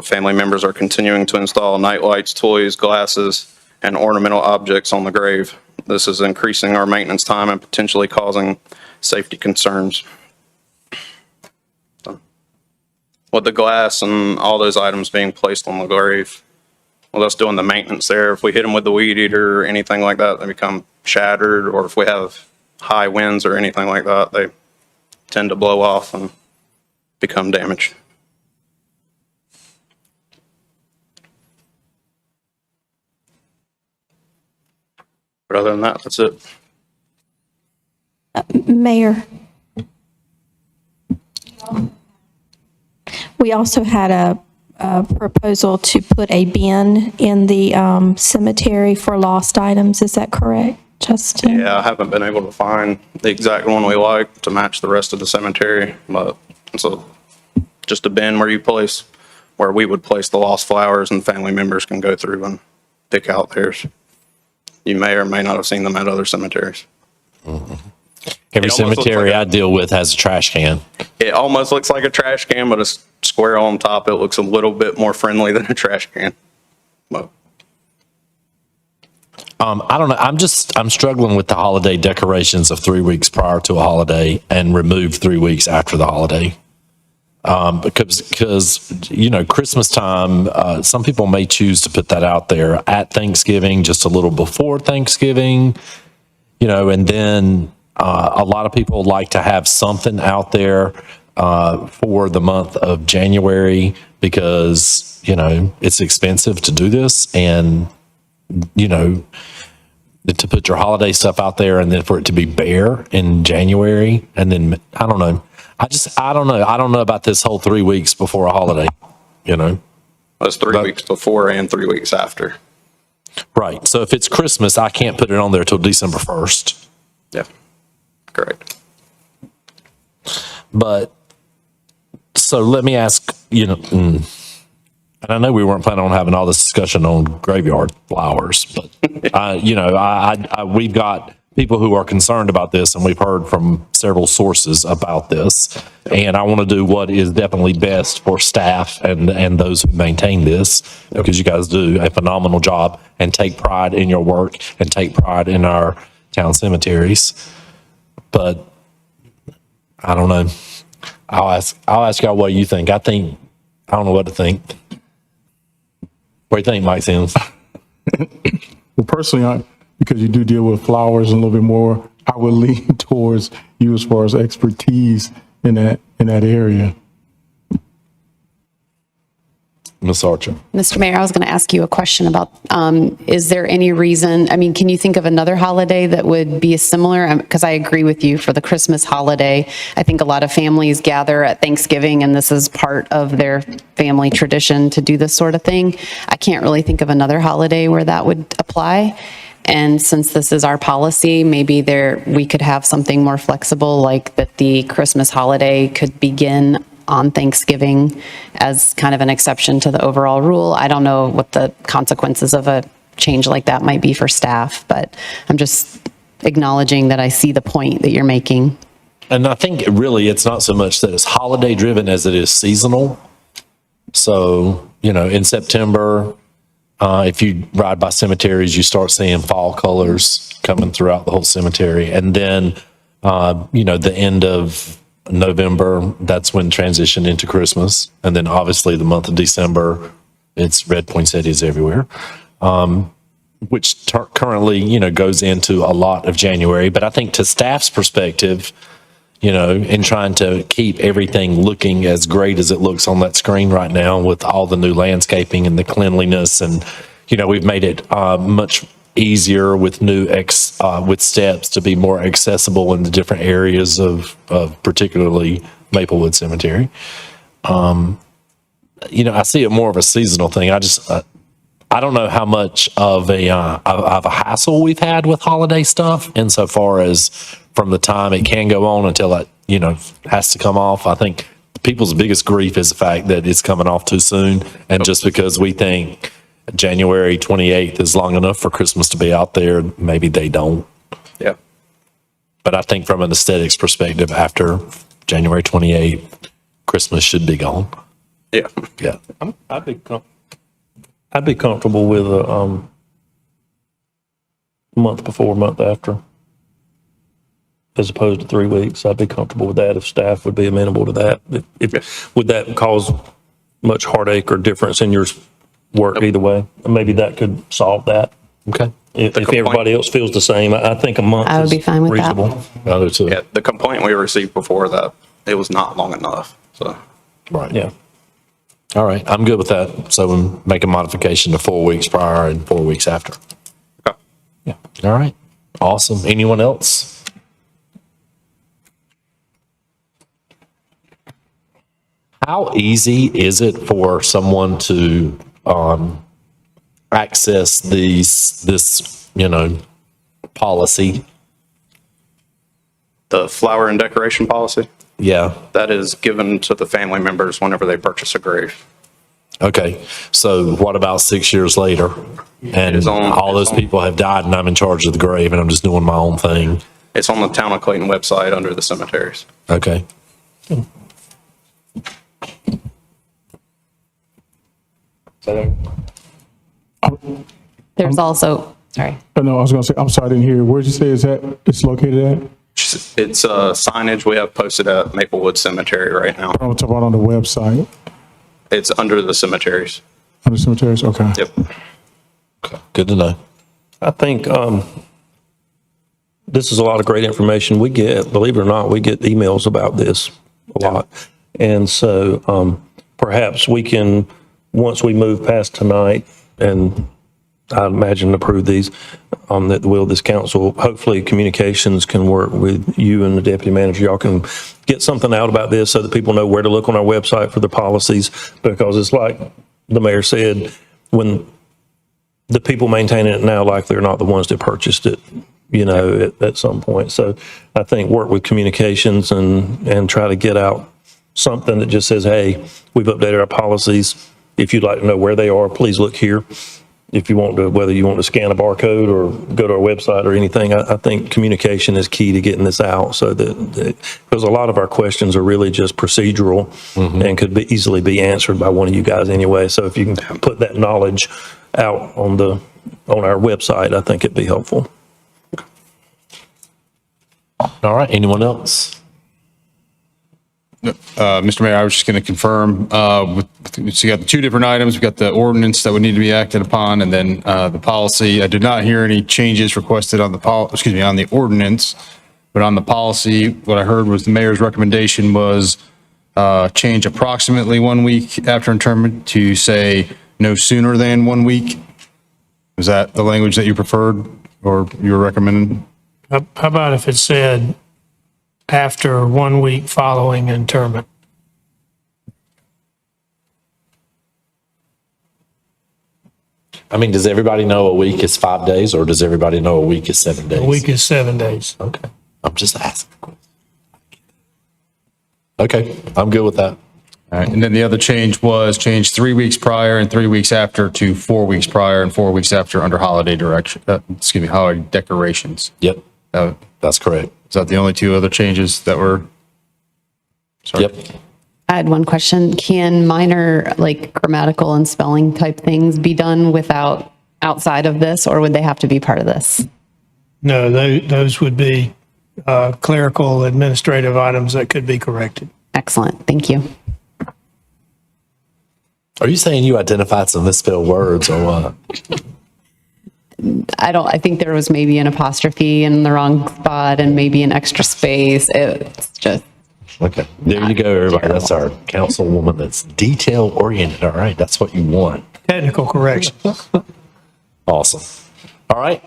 Family members are continuing to install night lights, toys, glasses, and ornamental objects on the grave. This is increasing our maintenance time and potentially causing safety concerns. With the glass and all those items being placed on the grave, well, us doing the maintenance there, if we hit them with the weed eater or anything like that, they become shattered, or if we have high winds or anything like that, they tend to blow off and become damaged. But other than that, that's it. Mayor, we also had a proposal to put a bin in the cemetery for lost items. Is that correct, Justin? Yeah, I haven't been able to find the exact one we like to match the rest of the cemetery, but it's just a bin where we would place the lost flowers and family members can go through and pick out theirs. You may or may not have seen them at other cemeteries. Mm-hmm. Every cemetery I deal with has a trash can. It almost looks like a trash can, but it's square on top. It looks a little bit more friendly than a trash can. But I don't know. I'm struggling with the holiday decorations of 3 weeks prior to a holiday and remove 3 weeks after the holiday. Because Christmas time, some people may choose to put that out there at Thanksgiving, just a little before Thanksgiving, and then a lot of people like to have something out there for the month of January because, it's expensive to do this and, to put your holiday stuff out there and then for it to be bare in January. And then, I don't know. I don't know. I don't know about this whole 3 weeks before a holiday, That's 3 weeks before and 3 weeks after. Right. So if it's Christmas, I can't put it on there till December 1st. Yeah, correct. But, so let me ask, and I know we weren't planning on having all this discussion on graveyard flowers, but, we've got people who are concerned about this, and we've heard from several sources about this. And I want to do what is definitely best for staff and those who maintain this, because you guys do a phenomenal job and take pride in your work and take pride in our town cemeteries. But I don't know. I'll ask y'all what you think. I don't know what to think. What do you think, Mike Sims? Well, personally, because you do deal with flowers a little bit more, I would lean towards you as far as expertise in that area. Ms. Archer. Mr. Mayor, I was going to ask you a question about, is there any reason, can you think of another holiday that would be similar? Because I agree with you for the Christmas holiday. I think a lot of families gather at Thanksgiving, and this is part of their family tradition to do this sort of thing. I can't really think of another holiday where that would apply. And since this is our policy, maybe we could have something more flexible, like that the Christmas holiday could begin on Thanksgiving as kind of an exception to the overall rule. I don't know what the consequences of a change like that might be for staff, but I'm just acknowledging that I see the point that you're making. And I think really it's not so much that it's holiday driven as it is seasonal. So, in September, if you ride by cemeteries, you start seeing fall colors coming throughout the whole cemetery. And then, the end of November, that's when transition into Christmas. And then obviously the month of December, it's red poinsettias everywhere, which currently, goes into a lot of January. But I think to staff's perspective, in trying to keep everything looking as great as it looks on that screen right now with all the new landscaping and the cleanliness. And, we've made it much easier with with steps to be more accessible in the different areas of particularly Maplewood Cemetery. I see it more of a seasonal thing. I don't know how much of a hassle we've had with holiday stuff insofar as from the time it can go on until it, has to come off. I think people's biggest grief is the fact that it's coming off too soon. And just because we think January 28th is long enough for Christmas to be out there, maybe they don't. Yeah. But I think from an aesthetics perspective, after January 28th, Christmas should be gone. Yeah. Yeah. I'd be comfortable with a month before, month after, as opposed to 3 weeks. I'd be comfortable with that if staff would be amenable to that. Would that cause much heartache or difference in your work either way? Maybe that could solve that. Okay. If everybody else feels the same, I think a month I would be fine with that. reasonable. Yeah, the complaint we received before that, it was not long enough, so. Right. Yeah. All right. I'm good with that. So we make a modification to 4 weeks prior and 4 weeks after. Okay. Yeah. All right. Awesome. Anyone else? How easy is it for someone to access this policy? The flower and decoration policy, Yeah. that is given to the family members whenever they purchase a grave. Okay. So what about 6 years later? And all those people have died and I'm in charge of the grave and I'm just doing my own thing. It's on the Town of Clayton website under the cemeteries. Okay. There's also, sorry. No, I was going to say, I'm sorry, I didn't hear. Where'd you say it's located at? It's signage we have posted at Maplewood Cemetery right now. I'm talking about on the website. It's under the cemeteries. Under cemeteries, okay. Yep. Good to know. I think this is a lot of great information. We get, believe it or not, we get emails about this a lot. And so perhaps we can, once we move past tonight, and I imagine approve these on the will of this council, hopefully communications can work with you and the deputy manager. Y'all can get something out about this so that people know where to look on our website for the policies, because it's like the mayor said, when the people maintaining it now likely are not the ones that purchased it, at some point. So I think work with communications and try to get out something that just says, hey, we've updated our policies. If you'd like to know where they are, please look here. If you want to, whether you want to scan a barcode or go to our website or anything, I think communication is key to getting this out so that because a lot of our questions are really just procedural and could easily be answered by one of you guys anyway. So if you can put that knowledge out on our website, I think it'd be helpful. All right, anyone else? Mr. Mayor, I was just going to confirm, so you got the two different items. We've got the ordinance that would need to be acted upon and then the policy. I did not hear any changes requested on on the ordinance, but on the policy, what I heard was the mayor's recommendation was change approximately 1 week after internment to say no sooner than 1 week. Is that the language that you preferred or you were recommending? How about if it said after 1 week following internment? I mean, does everybody know a week is 5 days or does everybody know a week is 7 days? A week is 7 days. Okay, I'm just asking. Okay, I'm good with that. All right, and then the other change was change 3 weeks prior and 3 weeks after to 4 weeks prior and 4 weeks after under holiday holiday decorations. Yep, that's correct. Is that the only two other changes that were? Sorry. Yep. I had one question. Can minor, like grammatical and spelling type things be done outside of this, or would they have to be part of this? No, those would be clerical administrative items that could be corrected. Excellent. Thank you. Are you saying you identified some misspelled words or what? I think there was maybe an apostrophe in the wrong spot and maybe an extra space. It's just. Okay, there you go, everybody. That's our councilwoman that's detail oriented. All right, that's what you want. Technical correction. Awesome. All right.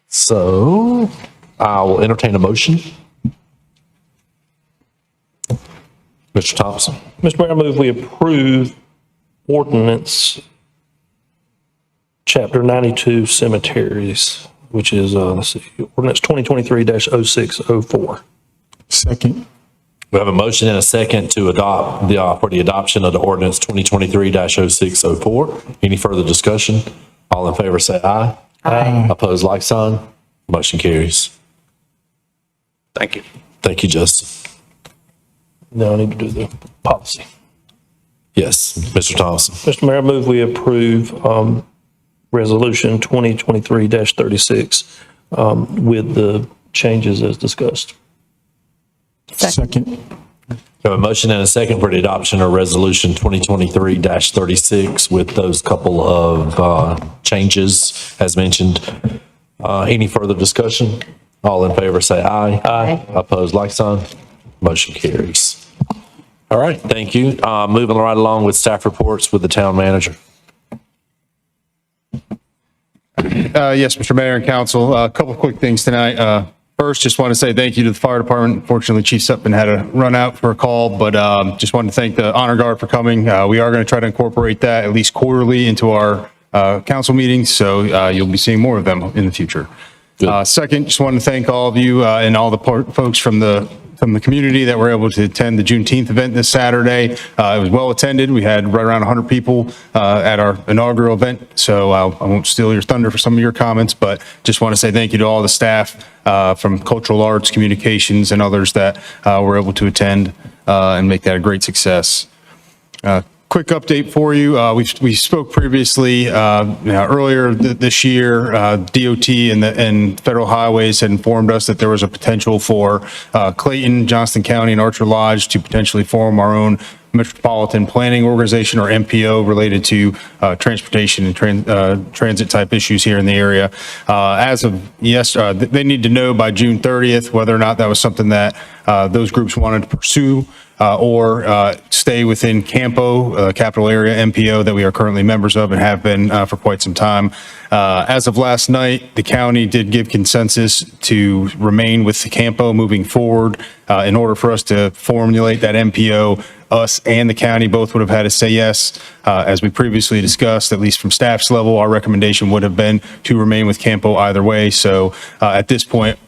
So I will entertain a motion. Mr. Thompson. Mr. Mayor, I move we approve ordinance Chapter 92 cemeteries, which is, ordinance 2023-0604. Second. We have a motion and a second to adopt for the adoption of the ordinance 2023-0604. Any further discussion? All in favor say aye. Aye. Opposed, like sign. Motion carries. Thank you. Thank you, Justin. Now I need to do the policy. Yes, Mr. Thompson. Mr. Mayor, I move we approve Resolution 2023-36 with the changes as discussed. Second. We have a motion and a second for the adoption of Resolution 2023-36 with those couple of changes as mentioned. Any further discussion? All in favor say aye. Aye. Opposed, like sign. Motion carries. All right, thank you. Moving right along with staff reports with the town manager. Yes, Mr. Mayor and Council, a couple of quick things tonight. First, just want to say thank you to the fire department. Fortunately, Chief Sutphin had to run out for a call, but just wanted to thank the Honor Guard for coming. We are going to try to incorporate that at least quarterly into our council meetings, so you'll be seeing more of them in the future. Second, just want to thank all of you and all the folks from the community that were able to attend the Juneteenth event this Saturday. It was well attended. We had right around 100 people at our inaugural event. So I won't steal your thunder for some of your comments, but just want to say thank you to all the staff from Cultural Arts, Communications, and others that were able to attend and make that a great success. Quick update for you. We spoke previously earlier this year. DOT and Federal Highways had informed us that there was a potential for Clayton, Johnston County, and Archer Lodge to potentially form our own Metropolitan Planning Organization, or MPO, related to transportation and transit type issues here in the area. As of yesterday, they need to know by June 30th whether or not that was something that those groups wanted to pursue or stay within Campo, capital area MPO that we are currently members of and have been for quite some time. As of last night, the county did give consensus to remain with the Campo moving forward. In order for us to formulate that MPO, us and the county both would have had to say yes. As we previously discussed, at least from staff's level, our recommendation would have been to remain with Campo either way. So at this point,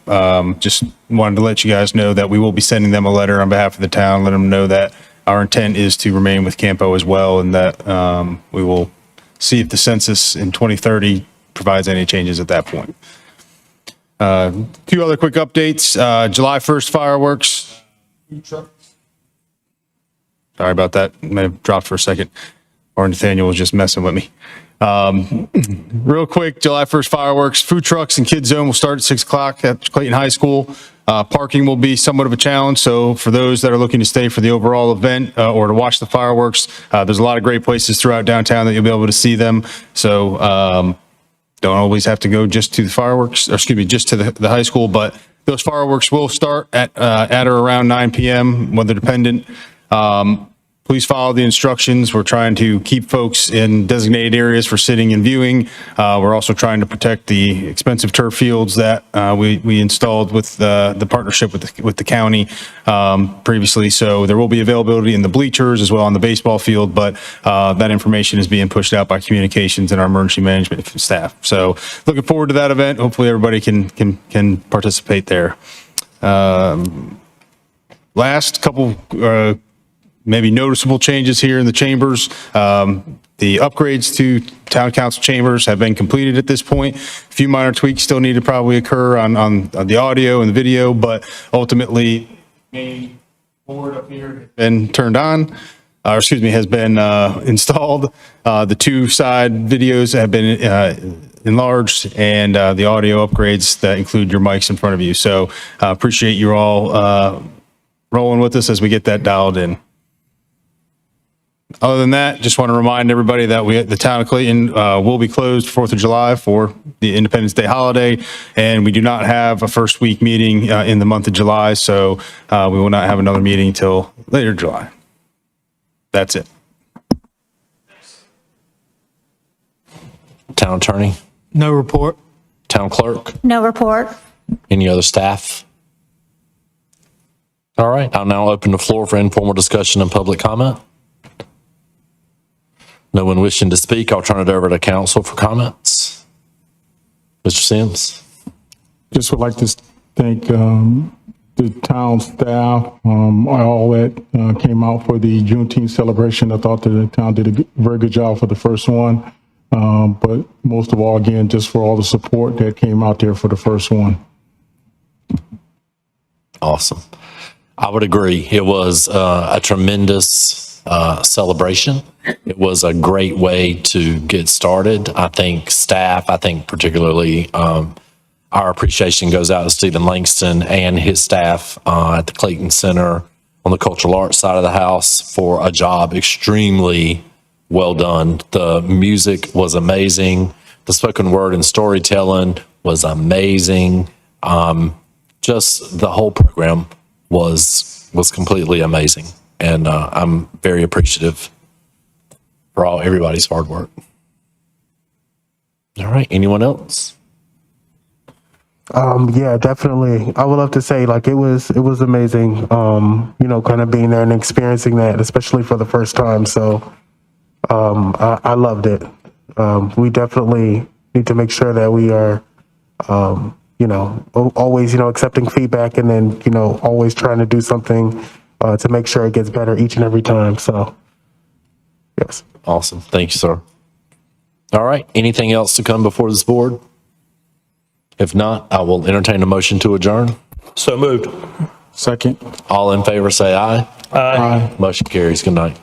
just wanted to let you guys know that we will be sending them a letter on behalf of the town, let them know that our intent is to remain with Campo as well, and that we will see if the census in 2030 provides any changes at that point. Two other quick updates. July 1st fireworks. Sorry about that. May have dropped for a second. Or Nathaniel was just messing with me. Real quick, July 1st fireworks. Food trucks and kids zone will start at 6 o'clock at Clayton High School. Parking will be somewhat of a challenge. So for those that are looking to stay for the overall event or to watch the fireworks, there's a lot of great places throughout downtown that you'll be able to see them. So don't always have to go just to the fireworks, or excuse me, just to the high school, but those fireworks will start at or around 9 p.m. weather dependent. Please follow the instructions. We're trying to keep folks in designated areas for sitting and viewing. We're also trying to protect the expensive turf fields that we installed with the partnership with the county previously. So there will be availability in the bleachers as well on the baseball field, but that information is being pushed out by communications and our emergency management staff. So looking forward to that event. Hopefully everybody can participate there. Last couple maybe noticeable changes here in the chambers. The upgrades to town council chambers have been completed at this point. A few minor tweaks still need to probably occur on the audio and the video, but ultimately, main board up here has been turned on, or excuse me, has been installed. The two side videos have been enlarged, and the audio upgrades that include your mics in front of you. So appreciate you all rolling with us as we get that dialed in. Other than that, just want to remind everybody that the town of Clayton will be closed 4th of July for the Independence Day holiday, and we do not have a first week meeting in the month of July, so we will not have another meeting until later July. That's it. Town attorney, No report. town clerk, No report. any other staff? All right, I'll now open the floor for informal discussion and public comment. No one wishing to speak, I'll turn it over to council for comments. Mr. Sims. Just would like to thank the town staff, all that came out for the Juneteenth celebration. I thought that the town did a very good job for the first one. But most of all, again, just for all the support that came out there for the first one. Awesome. I would agree. It was a tremendous celebration. It was a great way to get started. I think staff, particularly our appreciation goes out to Stephen Langston and his staff at the Clayton Center on the cultural arts side of the house for a job extremely well done. The music was amazing. The spoken word and storytelling was amazing. Just the whole program was completely amazing. And I'm very appreciative for everybody's hard work. All right, anyone else? Yeah, definitely. I would love to say like it was amazing, kind of being there and experiencing that, especially for the first time. So I loved it. We definitely need to make sure that we are, always, accepting feedback and then, always trying to do something to make sure it gets better each and every time. So, yes. Awesome. Thank you, sir. All right. Anything else to come before this board? If not, I will entertain a motion to adjourn. So moved. Second. All in favor, say aye. Aye. Motion carries. Good night.